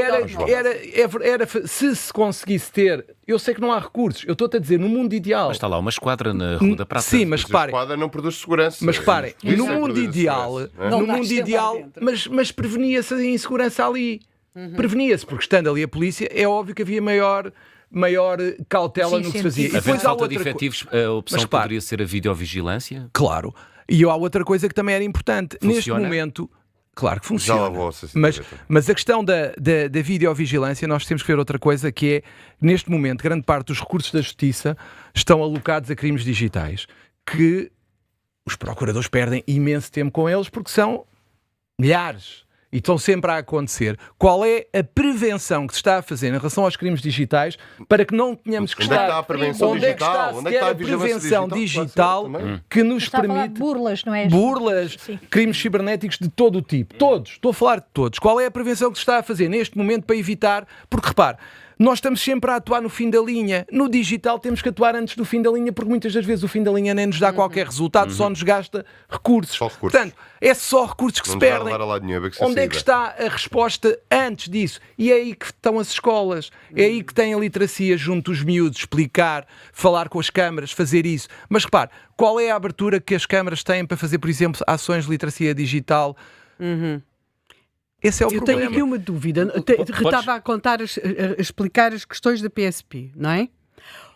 se conseguisse ter, eu sei que não há recursos, eu estou-te a dizer, no mundo ideal... Mas está lá uma esquadra na Rua da Prata. Sim, mas reparem... A esquadra não produz segurança. Mas reparem, no mundo ideal, mas prevenia-se a insegurança ali. Prevenia-se, porque estando ali a polícia, é óbvio que havia maior cautela no que se fazia. E depois falta de efetivos, a opção poderia ser a videovigilância? Claro. E há outra coisa que também era importante. Funciona? Neste momento... Claro que funciona. Mas a questão da videovigilância, nós temos que ver outra coisa, que é, neste momento, grande parte dos recursos da justiça estão alocados a crimes digitais, que os procuradores perdem imenso tempo com eles, porque são milhares. E estão sempre a acontecer. Qual é a prevenção que se está a fazer em relação aos crimes digitais para que não tenhamos que estar... Onde é que está a prevenção digital? Onde é que está a prevenção digital que nos permite... Burlas, não é? Burlas, crimes cibernéticos de todo o tipo. Todos. Estou a falar de todos. Qual é a prevenção que se está a fazer neste momento para evitar... Porque, repare, nós estamos sempre a atuar no fim da linha. No digital temos que atuar antes do fim da linha, porque muitas das vezes o fim da linha nem nos dá qualquer resultado, só nos gasta recursos. Portanto, é só recursos que se perdem. Onde é que está a resposta antes disso? E é aí que estão as escolas. É aí que tem a literacia junto dos miúdos, explicar, falar com as câmaras, fazer isso. Mas repare, qual é a abertura que as câmaras têm para fazer, por exemplo, ações de literacia digital? Esse é o problema. Eu tenho aqui uma dúvida. Estava a explicar as questões da PSP, não é?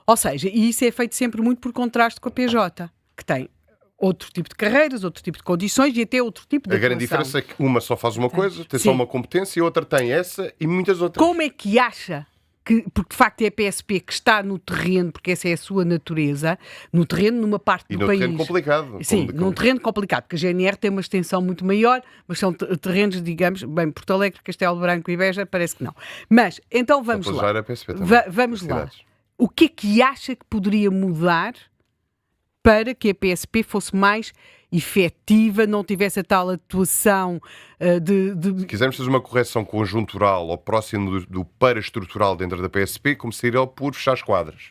Ou seja, e isso é feito sempre muito por contraste com a PJ, que tem outro tipo de carreiras, outro tipo de condições e até outro tipo de atuação. A grande diferença é que uma só faz uma coisa, tem só uma competência, e a outra tem essa e muitas outras. Como é que acha que, porque de facto é a PSP que está no terreno, porque essa é a sua natureza, no terreno, numa parte do país. E num terreno complicado. Sim, num terreno complicado, porque a GNR tem uma extensão muito maior, mas são terrenos, digamos, bem, Porto Alegre, Castelo Branco e Beja, parece que não. Mas, então vamos lá. Vamos lá. O que é que acha que poderia mudar para que a PSP fosse mais efetiva, não tivesse a tal atuação Se quisermos fazer uma correção conjuntural ou próximo do paraestrutural dentro da PSP, começaria por fechar as quadras.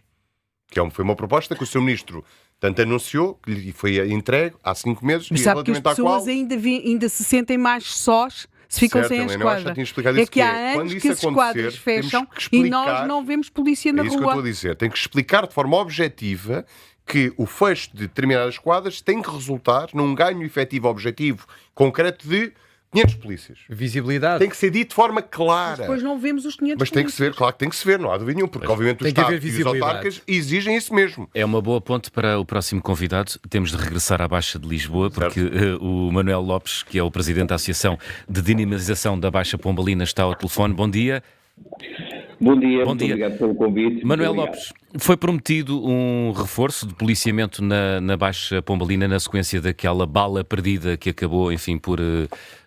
Que foi uma proposta que o Sr. Ministro tanto anunciou, que lhe foi entregue há 5 meses. Mas sabe que as pessoas ainda se sentem mais sós se ficam sem as quadras. É que há anos que as quadras fecham e nós não vemos polícia na rua. É isso que eu estou a dizer. Tem que explicar de forma objetiva que o fecho de determinadas quadras tem que resultar num ganho efetivo objetivo concreto de 500 polícias. Visibilidade. Tem que ser dito de forma clara. Mas depois não vemos os 500 Mas tem que se ver, claro que tem que se ver, não há dúvida nenhuma, porque obviamente o Estado e os autarcas exigem isso mesmo. É uma boa ponte para o próximo convidado. Temos de regressar à Baixa de Lisboa, porque o Manuel Lopes, que é o Presidente da Associação de Dinamização da Baixa Pombalina, está ao telefone. Bom dia. Bom dia, muito obrigado pelo convite. Manuel Lopes, foi prometido um reforço de policiamento na Baixa Pombalina na sequência daquela bala perdida que acabou, enfim, por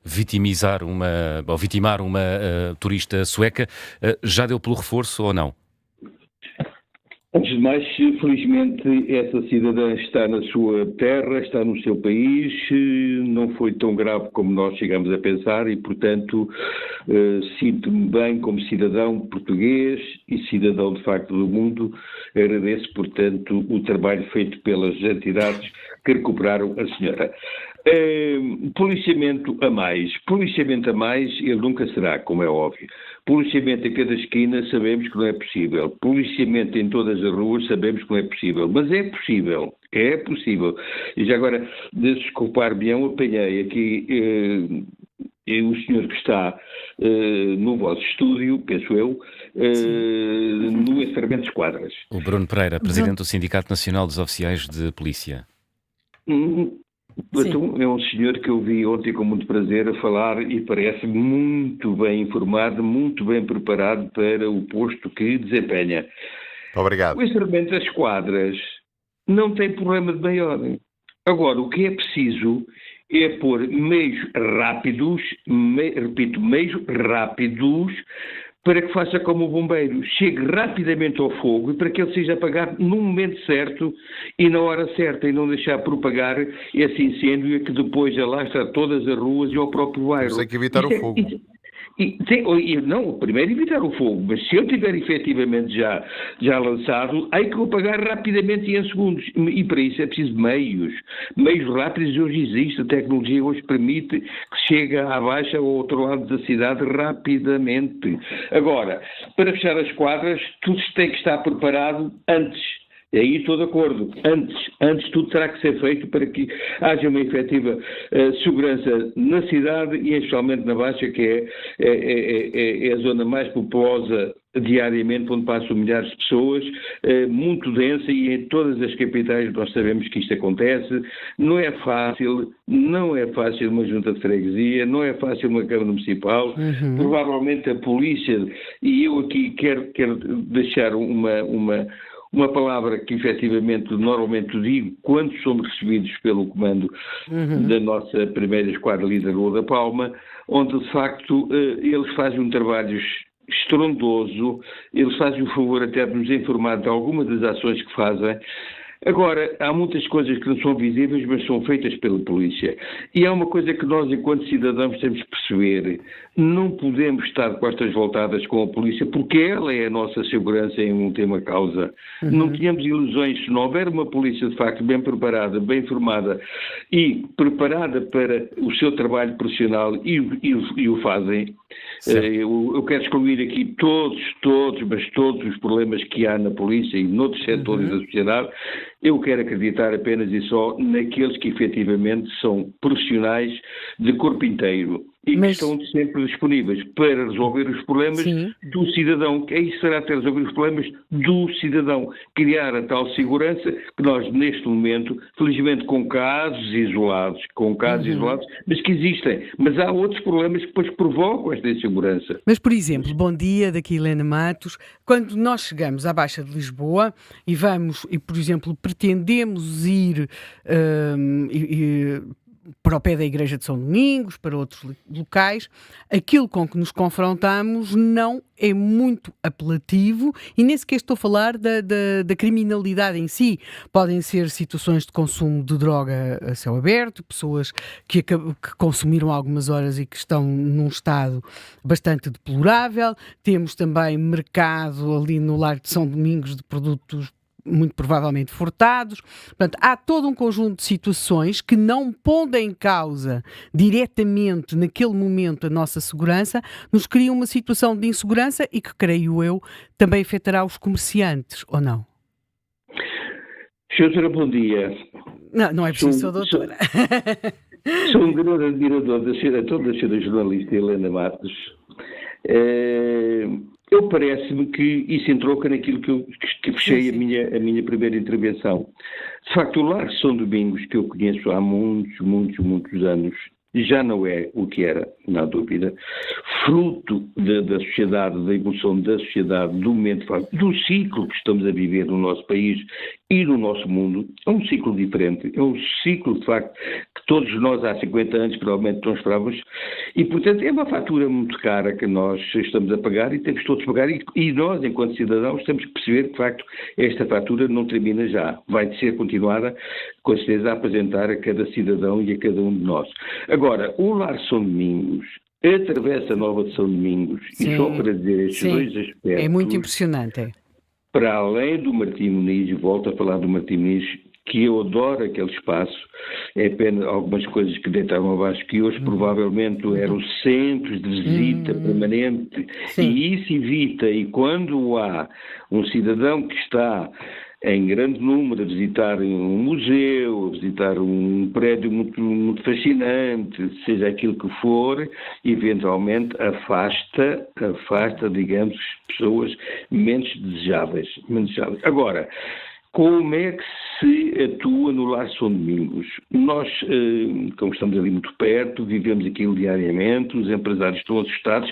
vitimar uma turista sueca. Já deu pelo reforço ou não? Antes de mais, felizmente, essa cidadã está na sua terra, está no seu país, não foi tão grave como nós chegamos a pensar e, portanto, sinto-me bem como cidadão português e cidadão, de facto, do mundo. Agradeço, portanto, o trabalho feito pelas entidades que recuperaram a senhora. Policiamento a mais, ele nunca será, como é óbvio. Policiamento em cada esquina sabemos que não é possível. Policiamento em todas as ruas sabemos que não é possível. Mas é possível. É possível. E já agora, desculpar-me, eu apanhei aqui o senhor que está no vosso estúdio, penso eu, no encerramento de esquadras. O Bruno Pereira, Presidente do Sindicato Nacional dos Oficiais de Polícia. Então, é um senhor que eu vi ontem com muito prazer a falar e parece muito bem informado, muito bem preparado para o posto que desempenha. Obrigado. O encerramento das quadras não tem problema de maior. Agora, o que é preciso é pôr meios rápidos, meios rápidos para que faça como o bombeiro, chegue rapidamente ao fogo e para que ele seja apagado no momento certo e na hora certa e não deixar propagar esse incêndio e que depois alastra todas as ruas e ao próprio bairro. Tem que evitar o fogo. Não, primeiro evitar o fogo, mas se ele tiver efetivamente já lançado, há que o apagar rapidamente e em segundos. E para isso é preciso meios rápidos. Hoje existe, a tecnologia hoje permite que chegue à baixa ao outro lado da cidade rapidamente. Agora, para fechar as quadras, tudo tem que estar preparado antes. E aí estou de acordo. Antes tudo terá que ser feito para que haja uma efetiva segurança na cidade e especialmente na Baixa, que é a zona mais populosa diariamente, onde passam milhares de pessoas, muito densa, e em todas as capitais nós sabemos que isto acontece. Não é fácil uma junta de freguesia, não é fácil uma Câmara Municipal, provavelmente a polícia, e eu aqui quero deixar uma palavra que efetivamente normalmente digo quando somos recebidos pelo comando da nossa primeira esquadra ali da Rua da Palma, onde de facto eles fazem um trabalho estrondoso, eles fazem o favor até de nos informar de algumas das ações que fazem. Agora, há muitas coisas que não são visíveis, mas são feitas pela polícia. E há uma coisa que nós, enquanto cidadãos, temos que perceber. Não podemos estar de costas voltadas com a polícia, porque ela é a nossa segurança em última causa. Não tenhamos ilusões. Se não houver uma polícia, de facto, bem preparada, bem formada e preparada para o seu trabalho profissional e o fazem, eu quero excluir aqui todos os problemas que há na polícia e noutros setores da sociedade. Eu quero acreditar apenas e só naqueles que efetivamente são profissionais de corpo inteiro e que estão sempre disponíveis para resolver os problemas do cidadão. Isso será ter resolver os problemas do cidadão. Criar a tal segurança que nós, neste momento, felizmente com casos isolados, mas que existem. Mas há outros problemas que depois provocam esta insegurança. Mas, por exemplo, bom dia, daqui Helena Matos, quando nós chegamos à Baixa de Lisboa e vamos, e por exemplo, pretendemos ir para o pé da Igreja de São Domingos, para outros locais, aquilo com que nos confrontamos não é muito apelativo e nem sequer estou a falar da criminalidade em si. Podem ser situações de consumo de droga a céu aberto, pessoas que consumiram algumas horas e que estão num estado bastante deplorável. Temos também mercado ali no Largo de São Domingos de produtos muito provavelmente furtados. Portanto, há todo um conjunto de situações que não pondo em causa diretamente naquele momento a nossa segurança, nos criam uma situação de insegurança e que, creio eu, também afetará os comerciantes, ou não? Doutora, bom dia. Não é preciso, sou doutora. Sou um grande admirador da senhora jornalista Helena Matos. Parece-me que isso entronca naquilo que fechei a minha primeira intervenção. De facto, o Largo de São Domingos, que eu conheço há muitos anos, já não é o que era, não há dúvida, fruto da sociedade, da evolução da sociedade, do momento, do ciclo que estamos a viver no nosso país e no nosso mundo. É um ciclo diferente, é um ciclo, de facto, que todos nós há 50 anos provavelmente não esperávamos, e, portanto, é uma fatura muito cara que nós estamos a pagar e temos todos a pagar, e nós, enquanto cidadãos, temos que perceber que, de facto, esta fatura não termina já, vai ser continuada, com certeza, a apresentar a cada cidadão e a cada um de nós. Agora, o Lar São Domingos atravessa a Nova de São Domingos, e só para dizer estes dois aspectos... É muito impressionante, é. Para além do Martim Muniz, e volto a falar do Martim Muniz, que eu adoro aquele espaço, é apenas algumas coisas que deitaram abaixo, que hoje provavelmente eram centros de visita permanente, e isso evita, e quando há um cidadão que está em grande número a visitar um museu, a visitar um prédio muito fascinante, seja aquilo que for, eventualmente afasta, digamos, pessoas menos desejáveis. Agora, como é que se atua no Lar São Domingos? Nós, como estamos ali muito perto, vivemos aquilo diariamente, os empresários estão assustados,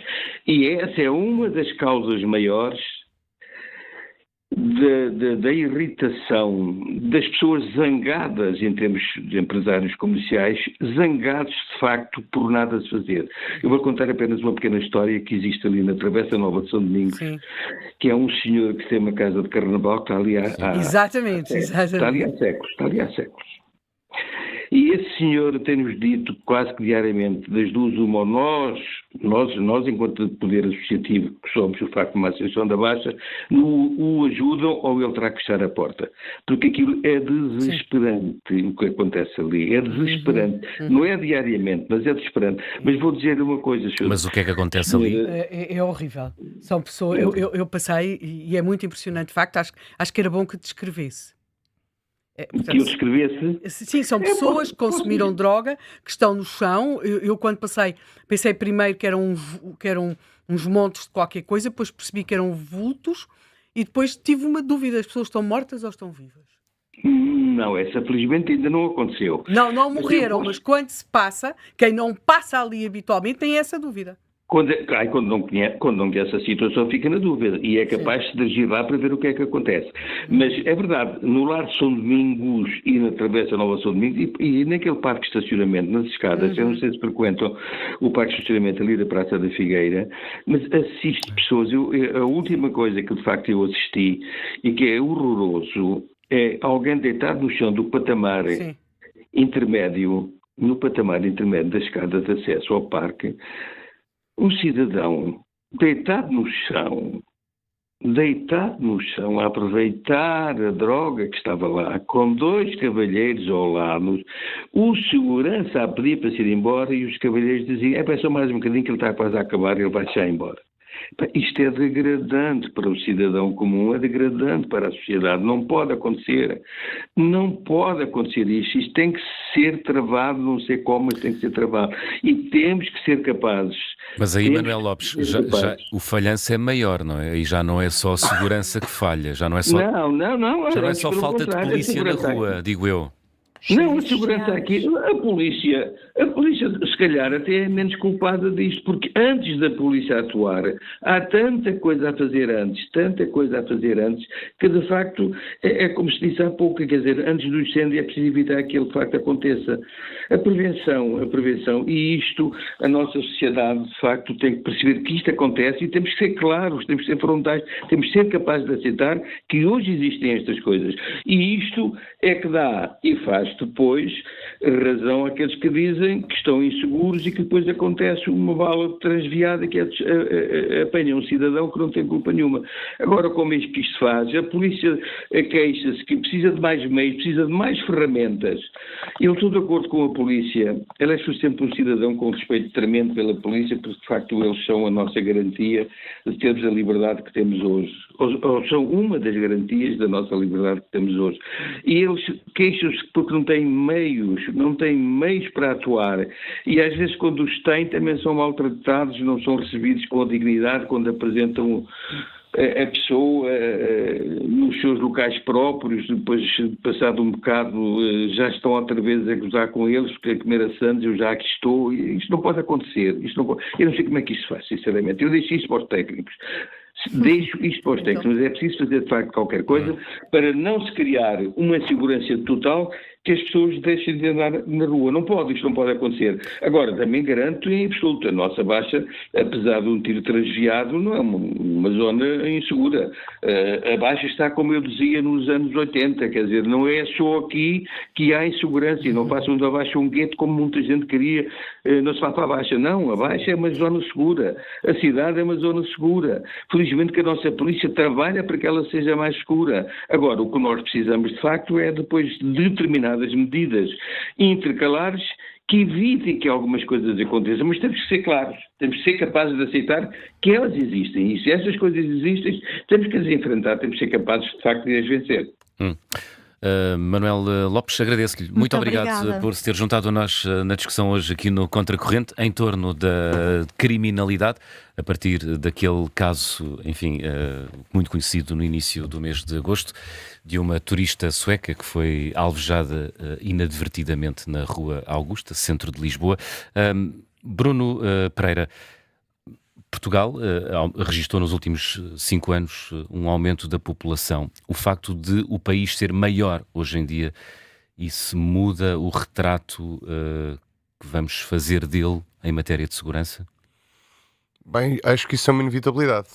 e essa é uma das causas maiores da irritação das pessoas zangadas em termos de empresários comerciais, zangados de facto por nada se fazer. Eu vou contar apenas uma pequena história que existe ali na Travessa Nova de São Domingos, Sim. que é um senhor que tem uma casa de carnaval que está ali exatamente. Está ali há séculos. E esse senhor tem-nos dito quase que diariamente, das duas uma, nós enquanto poder associativo que somos, o facto de uma associação da Baixa, o ajudam ou ele terá que fechar a porta. Porque aquilo é desesperante, Sim. o que acontece ali, é desesperante. Não é diariamente, mas é desesperante. Mas vou dizer uma coisa, senhor. Mas o que é que acontece ali? É horrível. São pessoas, eu passei e é muito impressionante, de facto, acho que era bom que descrevesse. Portanto, que eu descrevesse? Sim, são pessoas que consumiram droga, que estão no chão. Eu quando pensei primeiro que eram uns montes de qualquer coisa, depois percebi que eram vultos e depois tive uma dúvida, as pessoas estão mortas ou estão vivas? Não, essa felizmente ainda não aconteceu. Não morreram, mas quando se passa, quem não passa ali habitualmente tem essa dúvida. Quando não conhece a situação fica na dúvida e é capaz de se dirigir lá para ver o que é que acontece. Mas é verdade, no Lar de São Domingos e na Travessa Nova São Domingos e naquele parque de estacionamento, nas escadas, eu não sei se frequentam o parque de estacionamento ali da Praça da Figueira, mas assiste pessoas, a última coisa que de facto eu assisti e que é horroroso é alguém deitado no chão do patamar intermédio, das escadas de acesso ao parque, um cidadão deitado no chão, a aproveitar a droga que estava lá, com 2 cavalheiros ao lado, o segurança a pedir para se ir embora e os cavalheiros diziam, é só mais um bocadinho que ele está quase a acabar e ele vai já embora. Isto é degradante para o cidadão comum, é degradante para a sociedade. Não pode acontecer isto. Isto tem que ser travado, não sei como, mas tem que ser travado. E temos que ser capazes. Mas aí, Manuel Lopes, já o falhanço é maior, não é? E já não é só a segurança que falha, já não é só... Não. Já não é só falta de polícia na rua, digo eu. Não, a segurança aqui, a polícia se calhar até é menos culpada disto, porque antes da polícia atuar, há tanta coisa a fazer antes, que de facto é como se disse há pouco, quer dizer, antes do incêndio é preciso evitar que ele de facto aconteça. A prevenção, e isto, a nossa sociedade de facto tem que perceber que isto acontece e temos que ser claros, temos que ser frontais, temos que ser capazes de aceitar que hoje existem estas coisas. E isto é que dá e faz depois razão àqueles que dizem que estão inseguros e que depois acontece uma bala transviada que apanha um cidadão que não tem culpa nenhuma. Agora, como é que isto faz? A polícia queixa-se que precisa de mais meios, precisa de mais ferramentas. Eu estou de acordo com a polícia. Ela é sempre um cidadão com respeito tremendo pela polícia, porque de facto eles são a nossa garantia de termos a liberdade que temos hoje. Ou são uma das garantias da nossa liberdade que temos hoje. E eles queixam-se porque não têm meios para atuar. E às vezes quando os têm também são maltratados, não são recebidos com a dignidade quando apresentam a pessoa nos seus locais próprios, depois passado um bocado já estão outra vez a gozar com eles, porque a comer a sandes, eu já aqui estou, isto não pode acontecer, eu não sei como é que isto se faz, sinceramente, eu deixo isso para os técnicos. Mas é preciso fazer de facto qualquer coisa para não se criar uma insegurança total que as pessoas deixem de andar na rua. Isto não pode acontecer. Agora, também garanto em absoluto, a nossa Baixa, apesar de um tiro transviado, não é uma zona insegura. A Baixa está, como eu dizia, nos anos 80, quer dizer, não é só aqui que há insegurança, e não façam da Baixa um gueto como muita gente queria, não se vá para a Baixa. Não, a Baixa é uma zona segura. A cidade é uma zona segura. Felizmente que a nossa polícia trabalha para que ela seja mais segura. Agora, o que nós precisamos, de facto, é depois de determinadas medidas intercalares que evitem que algumas coisas aconteçam, mas temos que ser claros, temos que ser capazes de aceitar que elas existem, e se essas coisas existem, temos que as enfrentar, temos que ser capazes, de facto, de as vencer. Manuel Lopes, agradeço-lhe. Muito obrigado por se ter juntado a nós na discussão hoje aqui no Contracorrente em torno da criminalidade, a partir daquele caso, enfim, muito conhecido no início do mês de agosto, de uma turista sueca que foi alvejada inadvertidamente na Rua Augusta, centro de Lisboa. Bruno Pereira, Portugal registrou nos últimos 5 anos um aumento da população. O facto de o país ser maior hoje em dia, isso muda o retrato que vamos fazer dele em matéria de segurança? Bem, acho que isso é uma inevitabilidade.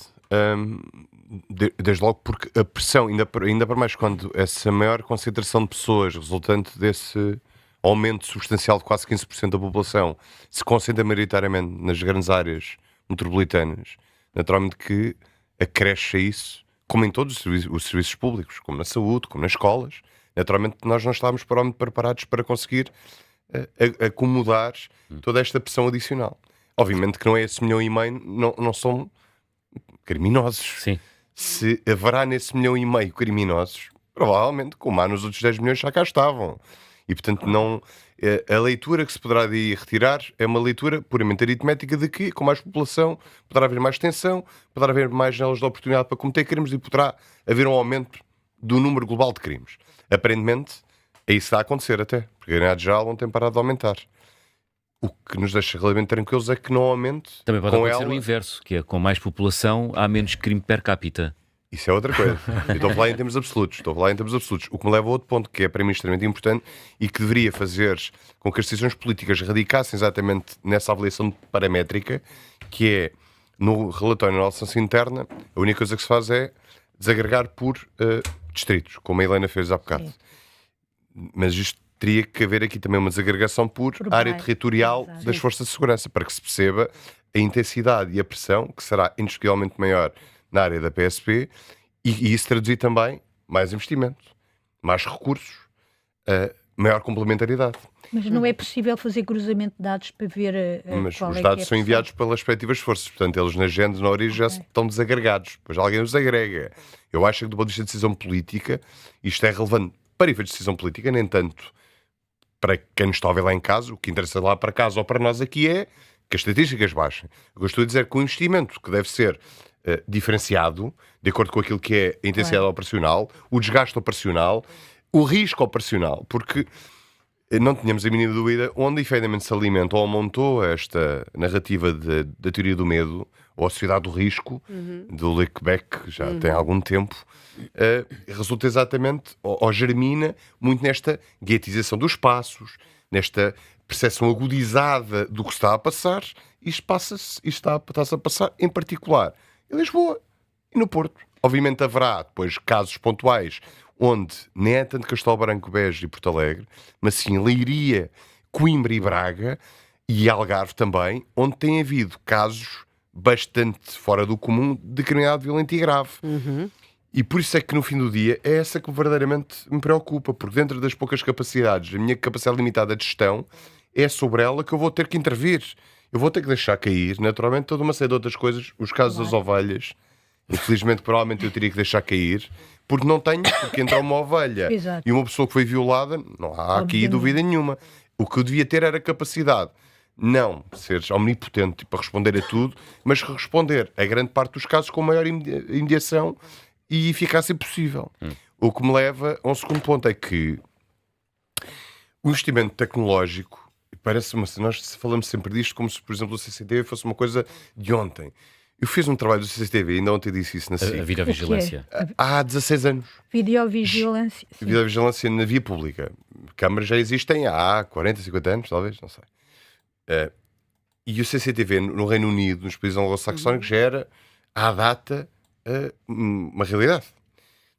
Desde logo porque a pressão, ainda para mais quando essa maior concentração de pessoas resultante desse aumento substancial de quase 15% da população se concentra maioritariamente nas grandes áreas metropolitanas, naturalmente que acresce isso, como em todos os serviços públicos, como na saúde, como nas escolas. Naturalmente nós não estávamos provavelmente preparados para conseguir acomodar toda esta pressão adicional. Obviamente que não é esse 1,5 milhão, não são criminosos. Sim. Se haverá nesse 1,5 milhão criminosos, provavelmente, como há nos outros 10 milhões, já cá estavam. E, portanto, não, a leitura que se poderá daí retirar é uma leitura puramente aritmética de que, com mais população, poderá haver mais tensão, poderá haver mais janelas de oportunidade para cometer crimes e poderá haver um aumento do número global de crimes. Aparentemente, é isso que está a acontecer até, porque a criminalidade geral não tem parado de aumentar. O que nos deixa relativamente tranquilos é que não aumente. Também pode acontecer o inverso, que é com mais população há menos crime per capita. Isso é outra coisa. Eu estou a falar em termos absolutos. O que me leva a outro ponto que é para mim extremamente importante e que deveria fazer com que as decisões políticas radicassem exatamente nessa avaliação paramétrica, que é, no relatório da nossa interna, a única coisa que se faz é desagregar por distritos, como a Helena fez há bocado. Sim. Mas isto teria que haver aqui também uma desagregação por área territorial das forças de segurança, para que se perceba a intensidade e a pressão, que será indiscutivelmente maior na área da PSP, e isso traduzir também mais investimento, mais recursos, maior complementaridade. Mas não é possível fazer cruzamento de dados para ver mas qual os é dados que é são enviados pelas respectivas forças, portanto eles na agenda, na origem já estão desagregados, depois alguém os agrega. Eu acho que do ponto de vista de decisão política isto é relevante para efeitos de decisão política, nem tanto para quem nos está a ver lá em casa. O que interessa lá para casa ou para nós aqui é que as estatísticas baixem. O que eu estou a dizer é que o investimento que deve ser diferenciado, de acordo com aquilo que é a intensidade operacional, o desgaste operacional, o risco operacional, porque não tínhamos a mínima dúvida onde efetivamente se alimenta ou montou esta narrativa da teoria do medo ou a sociedade do risco, do Luc Beck, já tem algum tempo, resulta exatamente, ou germina muito nesta guetização dos espaços, nesta percepção agudizada do que está a passar, e isto está-se a passar em particular em Lisboa e no Porto. Obviamente haverá depois casos pontuais onde nem é tanto Castelo Branco, Beja e Porto Alegre, mas sim Leiria, Coimbra e Braga e Algarve também, onde tem havido casos bastante fora do comum de criminalidade violenta e grave. E por isso é que no fim do dia é essa que verdadeiramente me preocupa, porque dentro das poucas capacidades, a minha capacidade limitada de gestão, é sobre ela que eu vou ter que intervir. Eu vou ter que deixar cair, naturalmente, toda uma série de outras coisas. Os casos das ovelhas, infelizmente, provavelmente eu teria que deixar cair, porque não tenho, porque entra uma ovelha e uma pessoa que foi violada, não há aqui dúvida nenhuma. O que eu devia ter era capacidade, não ser omnipotente para responder a tudo, mas responder a grande parte dos casos com a maior imediação e eficácia possível. O que me leva a um segundo ponto, é que o investimento tecnológico, parece-me assim, nós falamos sempre disto como se, por exemplo, o CCTV fosse uma coisa de ontem. Eu fiz um trabalho do CCTV, ainda ontem disse isso na SIC. A videovigilância. Há 16 anos. Videovigilância. Sim. Videovigilância na via pública. Câmaras já existem há 40, 50 anos, talvez, não sei. E o CCTV no Reino Unido, nos países anglo-saxónicos, já era, à data, uma realidade.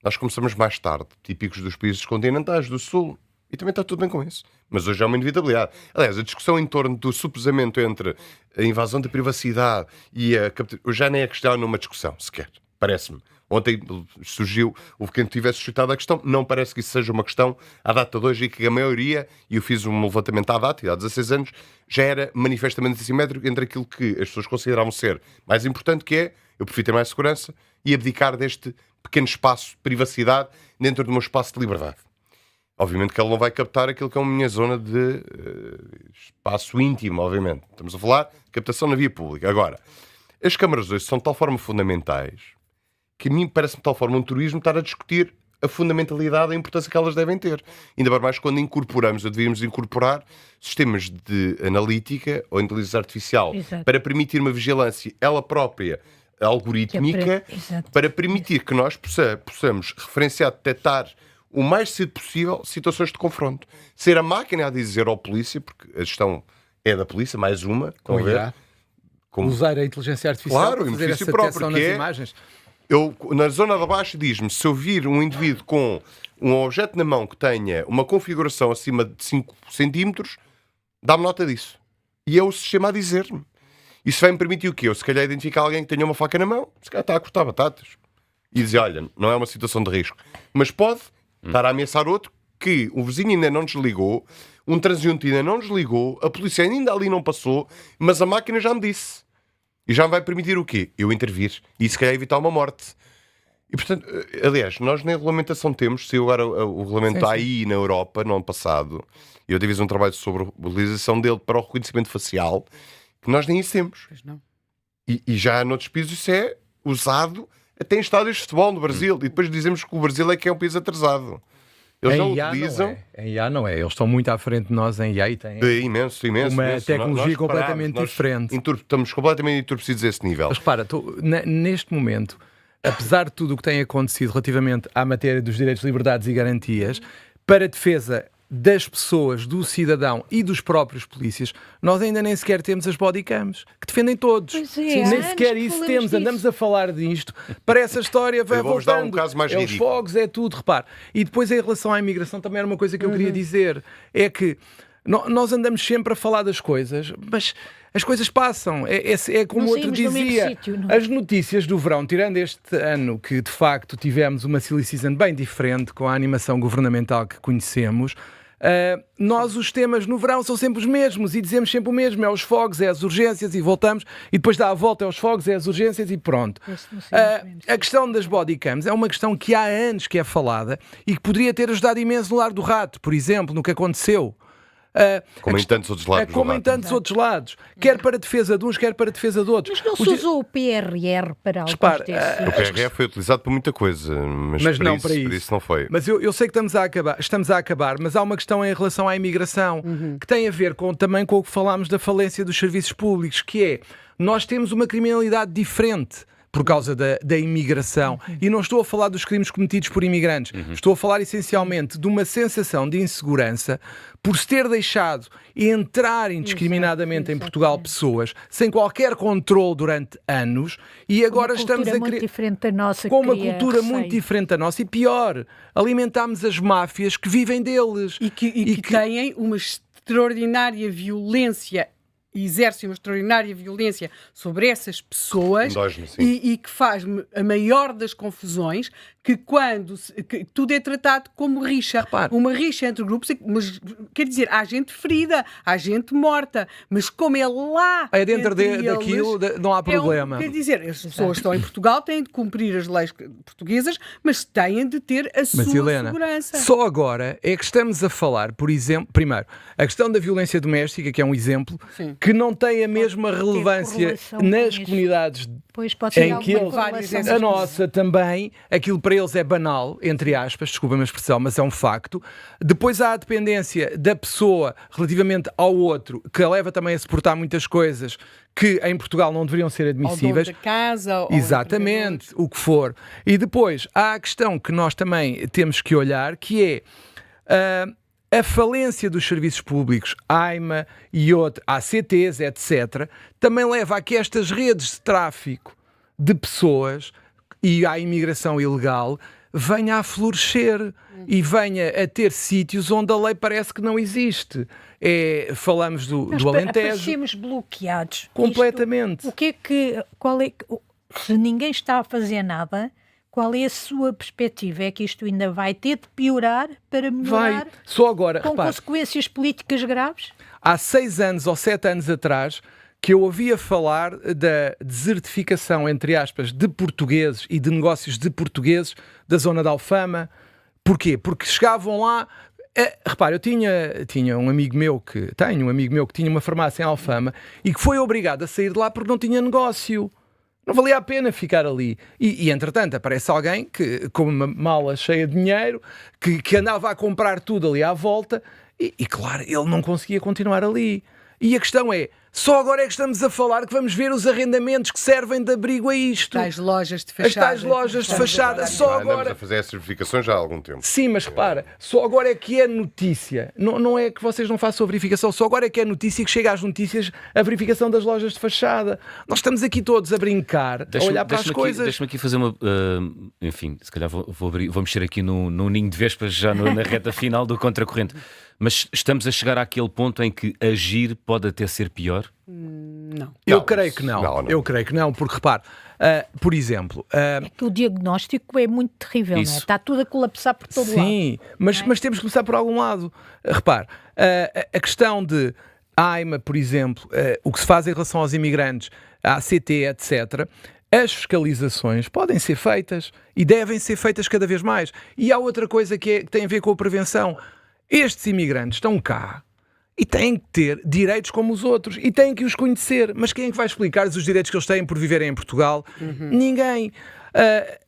Nós começamos mais tarde, típicos dos países continentais, do Sul, e também está tudo bem com isso. Mas hoje é uma inevitabilidade. Aliás, a discussão em torno do suposamento entre a invasão da privacidade e a captação, já nem é questão numa discussão, sequer, parece-me. Ontem surgiu, houve quem tivesse suscitado a questão, não parece que isso seja uma questão à data de hoje, e que a maioria, e eu fiz um levantamento à data, e há 16 anos, já era manifestamente assimétrico entre aquilo que as pessoas consideravam ser mais importante, que é, eu prefiro ter mais segurança, e abdicar deste pequeno espaço de privacidade dentro do meu espaço de liberdade. Obviamente que ele não vai captar aquilo que é uma minha zona de espaço íntimo, obviamente. Estamos a falar de captação na via pública. Agora, as câmaras hoje são de tal forma fundamentais que a mim parece-me de tal forma um turismo estar a discutir a fundamentalidade, a importância que elas devem ter. Ainda mais quando incorporamos, ou devíamos incorporar, sistemas de analítica ou inteligência artificial para permitir uma vigilância, ela própria, algorítmica, para permitir que nós possamos referenciar, detectar o mais cedo possível situações de confronto. Ser a máquina a dizer ao polícia, porque a gestão é da polícia, mais uma, estão a ver? Usar a inteligência artificial para fazer essa detecção nas imagens. Na zona de baixo diz-me, se eu vir um indivíduo com um objeto na mão que tenha uma configuração acima de 5 centímetros, dá-me nota disso. E é o sistema a dizer-me. Isso vai-me permitir o quê? Eu se calhar identificar alguém que tenha uma faca na mão, se calhar está a cortar batatas. E dizer, olha, não é uma situação de risco. Mas pode estar a ameaçar outro que o vizinho ainda não desligou, um transeunte ainda não desligou, a polícia ainda ali não passou, mas a máquina já me disse. E já me vai permitir o quê? Eu intervir. E se calhar evitar uma morte. E portanto, aliás, nós na regulamentação temos, saiu agora o regulamento AI na Europa, no ano passado, e eu fiz um trabalho sobre a utilização dele para o reconhecimento facial, que nós nem isso temos. Pois não. E já noutros países isso é usado até em estádios de futebol no Brasil. E depois dizemos que o Brasil é que é um país atrasado. Eles não utilizam. Em IA não é. Eles estão muito à frente de nós em IA e têm imenso. uma tecnologia completamente diferente. Estamos completamente entorpecidos a esse nível. Mas repara, neste momento, apesar de tudo o que tem acontecido relativamente à matéria dos direitos, liberdades e garantias, para a defesa das pessoas, do cidadão e dos próprios polícias, nós ainda nem sequer temos as bodycams, que defendem todos. Nem sequer isso temos. Disso. Andamos a falar disto. Para essa história vai voltando. Dar um caso mais os fogos, é tudo, repare. E depois em relação à imigração também era uma coisa que eu queria dizer. É que nós andamos sempre a falar das coisas, mas as coisas passam. É como o outro dizia. Sítio, as notícias do verão, tirando este ano que de facto tivemos uma silly season bem diferente com a animação governamental que conhecemos, nós os temas no verão são sempre os mesmos e dizemos sempre o mesmo, é os fogos, é as urgências e voltamos e depois dá a volta, é os fogos, é as urgências e pronto. A questão das bodycams é uma questão que há anos que é falada e que poderia ter ajudado imenso no Lar do Rato, por exemplo, no que aconteceu. Como em tantos outros lados. Como em tantos outros lados. Quer para a defesa de uns, quer para a defesa de outros. Mas não se usou o PRR para alguns desses? O PRR foi utilizado por muita coisa, mas não para isso não foi. Mas eu sei que estamos a acabar, mas há uma questão em relação à imigração que tem a ver também com o que falámos da falência dos serviços públicos, que é, nós temos uma criminalidade diferente por causa da imigração. E não estou a falar dos crimes cometidos por imigrantes. Estou a falar essencialmente de uma sensação de insegurança por se ter deixado entrar indiscriminadamente em Portugal pessoas sem qualquer controle durante anos e agora estamos a muito diferente da nossa, com uma cultura muito diferente da nossa e pior, alimentámos as máfias que vivem deles. E que têm uma extraordinária violência, exerce uma extraordinária violência sobre essas pessoas e que faz a maior das confusões, que que tudo é tratado como rixa. Repare. Uma rixa entre grupos, mas quer dizer, há gente ferida, há gente morta, mas como é lá dentro daquilo não há problema. Quer dizer, as pessoas estão em Portugal, têm de cumprir as leis portuguesas, mas têm de ter a sua segurança. Só agora é que estamos a falar, por exemplo, primeiro, a questão da violência doméstica, que é um exemplo, que não tem a mesma relevância nas comunidades em que a nossa também, aquilo para eles é banal, entre aspas, desculpa-me a expressão, mas é um facto. Depois há a dependência da pessoa relativamente ao outro, que a leva também a suportar muitas coisas que em Portugal não deveriam ser admissíveis. Ao dono da casa, exatamente, o que for. E depois há a questão que nós também temos que olhar, que é a falência dos serviços públicos, AIMA e ACTs, etc., também leva a que estas redes de tráfico de pessoas e à imigração ilegal venha a florescer e venha a ter sítios onde a lei parece que não existe. Falamos do Alentejo. Parecemos bloqueados. Completamente. Se ninguém está a fazer nada, qual é a sua perspectiva? É que isto ainda vai ter de piorar para melhorar? Vai. Só agora, com consequências políticas graves? Há 6 anos ou 7 anos atrás que eu ouvia falar da desertificação, entre aspas, de portugueses e de negócios de portugueses da zona da Alfama. Porquê? Porque chegavam lá... Repare, eu tinha um amigo meu que tinha uma farmácia em Alfama e que foi obrigado a sair de lá porque não tinha negócio. Não valia a pena ficar ali. E entretanto, aparece alguém que, com uma mala cheia de dinheiro, que andava a comprar tudo ali à volta, e claro, ele não conseguia continuar ali. E a questão é, só agora é que estamos a falar que vamos ver os arrendamentos que servem de abrigo a isto. As tais lojas de fachada. As tais lojas de fachada. Só agora... Andamos a fazer essas verificações já há algum tempo. Sim, mas repara, só agora é que é notícia. Não é que vocês não façam a verificação, só agora é que é notícia, que chega às notícias a verificação das lojas de fachada. Nós estamos aqui todos a brincar, a olhar para as coisas. Deixa-me aqui fazer uma... enfim, se calhar vou mexer aqui no ninho de vespas já na reta final do Contracorrente. Mas estamos a chegar àquele ponto em que agir pode até ser pior? Não. Eu creio que não. Eu creio que não, porque repare, por exemplo... é que o diagnóstico é muito terrível, não é? Está tudo a colapsar por todo lado. Sim, mas temos que começar por algum lado. Repare, a questão de AIMA, por exemplo, o que se faz em relação aos imigrantes, a ACT, etc., as fiscalizações podem ser feitas e devem ser feitas cada vez mais. E há outra coisa que tem a ver com a prevenção. Estes imigrantes estão cá e têm que ter direitos como os outros e têm que os conhecer. Mas quem é que vai explicar-lhes os direitos que eles têm por viverem em Portugal? Ninguém.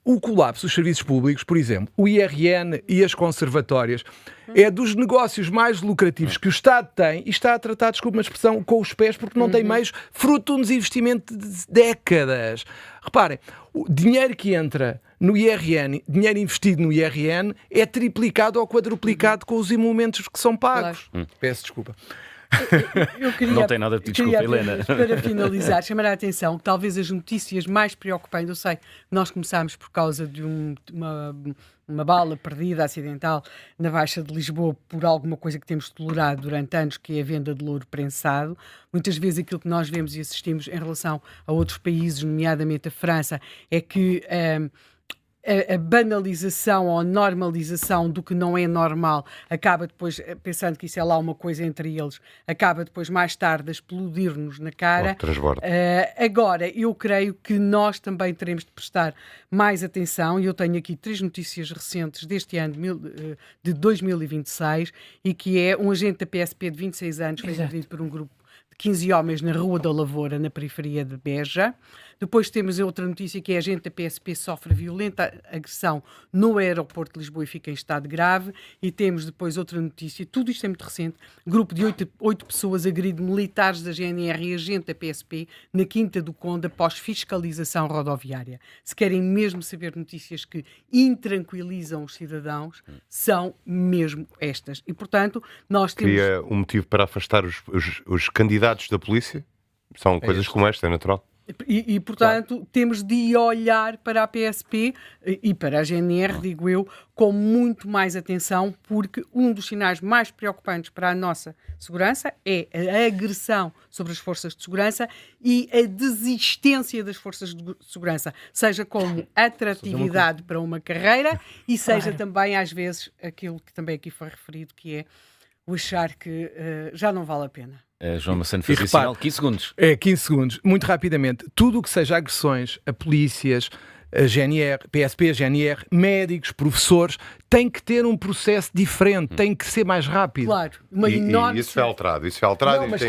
O colapso dos serviços públicos, por exemplo, o IRN e as conservatórias, é dos negócios mais lucrativos que o Estado tem e está a tratar, desculpe uma expressão, com os pés, porque não tem meios, fruto de um desinvestimento de décadas. Reparem, o dinheiro que entra no IRN, dinheiro investido no IRN, é triplicado ou quadruplicado com os emolumentos que são pagos. Claro. Peço desculpa. Eu queria, não tem nada de desculpa, Helena. Para finalizar, chamar a atenção que talvez as notícias mais preocupantes, eu sei, nós começámos por causa de uma bala perdida, acidental, na Baixa de Lisboa, por alguma coisa que temos tolerado durante anos, que é a venda de louro prensado. Muitas vezes aquilo que nós vemos e assistimos em relação a outros países, nomeadamente a França, é que a banalização ou a normalização do que não é normal acaba depois, pensando que isso é lá uma coisa entre eles, acaba depois mais tarde a explodir-nos na cara. Agora, eu creio que nós também teremos de prestar mais atenção, e eu tenho aqui 3 notícias recentes deste ano de 2026, e que é um agente da PSP de 26 anos, foi agredido por um grupo de 15 homens na Rua da Lavoura, na periferia de Beja. Depois temos outra notícia, que é a agente da PSP sofre violenta agressão no aeroporto de Lisboa e fica em estado grave. E temos depois outra notícia, tudo isto é muito recente, grupo de 8 pessoas agride militares da GNR e agente da PSP na Quinta do Conde após fiscalização rodoviária. Se querem mesmo saber notícias que intranquilizam os cidadãos, são mesmo estas. E, portanto, nós temos... Queria um motivo para afastar os candidatos da polícia? São coisas como esta, é natural. E portanto, temos de olhar para a PSP e para a GNR, digo eu, com muito mais atenção, porque um dos sinais mais preocupantes para a nossa segurança é a agressão sobre as forças de segurança e a desistência das forças de segurança, seja como atratividade para uma carreira e seja também, às vezes, aquilo que também aqui foi referido, que é o achar que já não vale a pena. João Massano fez sinal, 15 segundos. 15 segundos, muito rapidamente. Tudo o que seja agressões a polícias, a GNR, PSP, a GNR, médicos, professores, tem que ter um processo diferente, tem que ser mais rápido. Claro, e isso foi alterado. Não, mas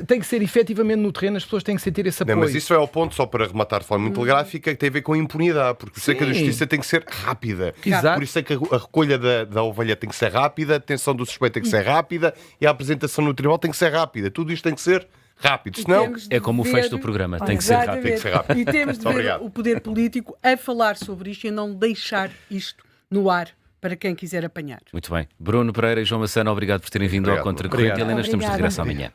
tem que ser efetivamente no terreno, as pessoas têm que sentir esse apoio. Não, mas isso é ao ponto, só para rematar de forma muito telegráfica, que tem a ver com a impunidade, porque por isso é que a justiça tem que ser rápida. Exato. Por isso é que a recolha da ovelha tem que ser rápida, a detenção do suspeito tem que ser rápida e a apresentação no tribunal tem que ser rápida. Tudo isto tem que ser rápido, senão... É como o fecho do programa, tem que ser rápido. Tem que ser rápido. E temos de ver o poder político a falar sobre isto e a não deixar isto no ar para quem quiser apanhar. Muito bem. Bruno Pereira e João Massano, obrigado por terem vindo ao Contracorrente. Helena, estamos de regresso amanhã.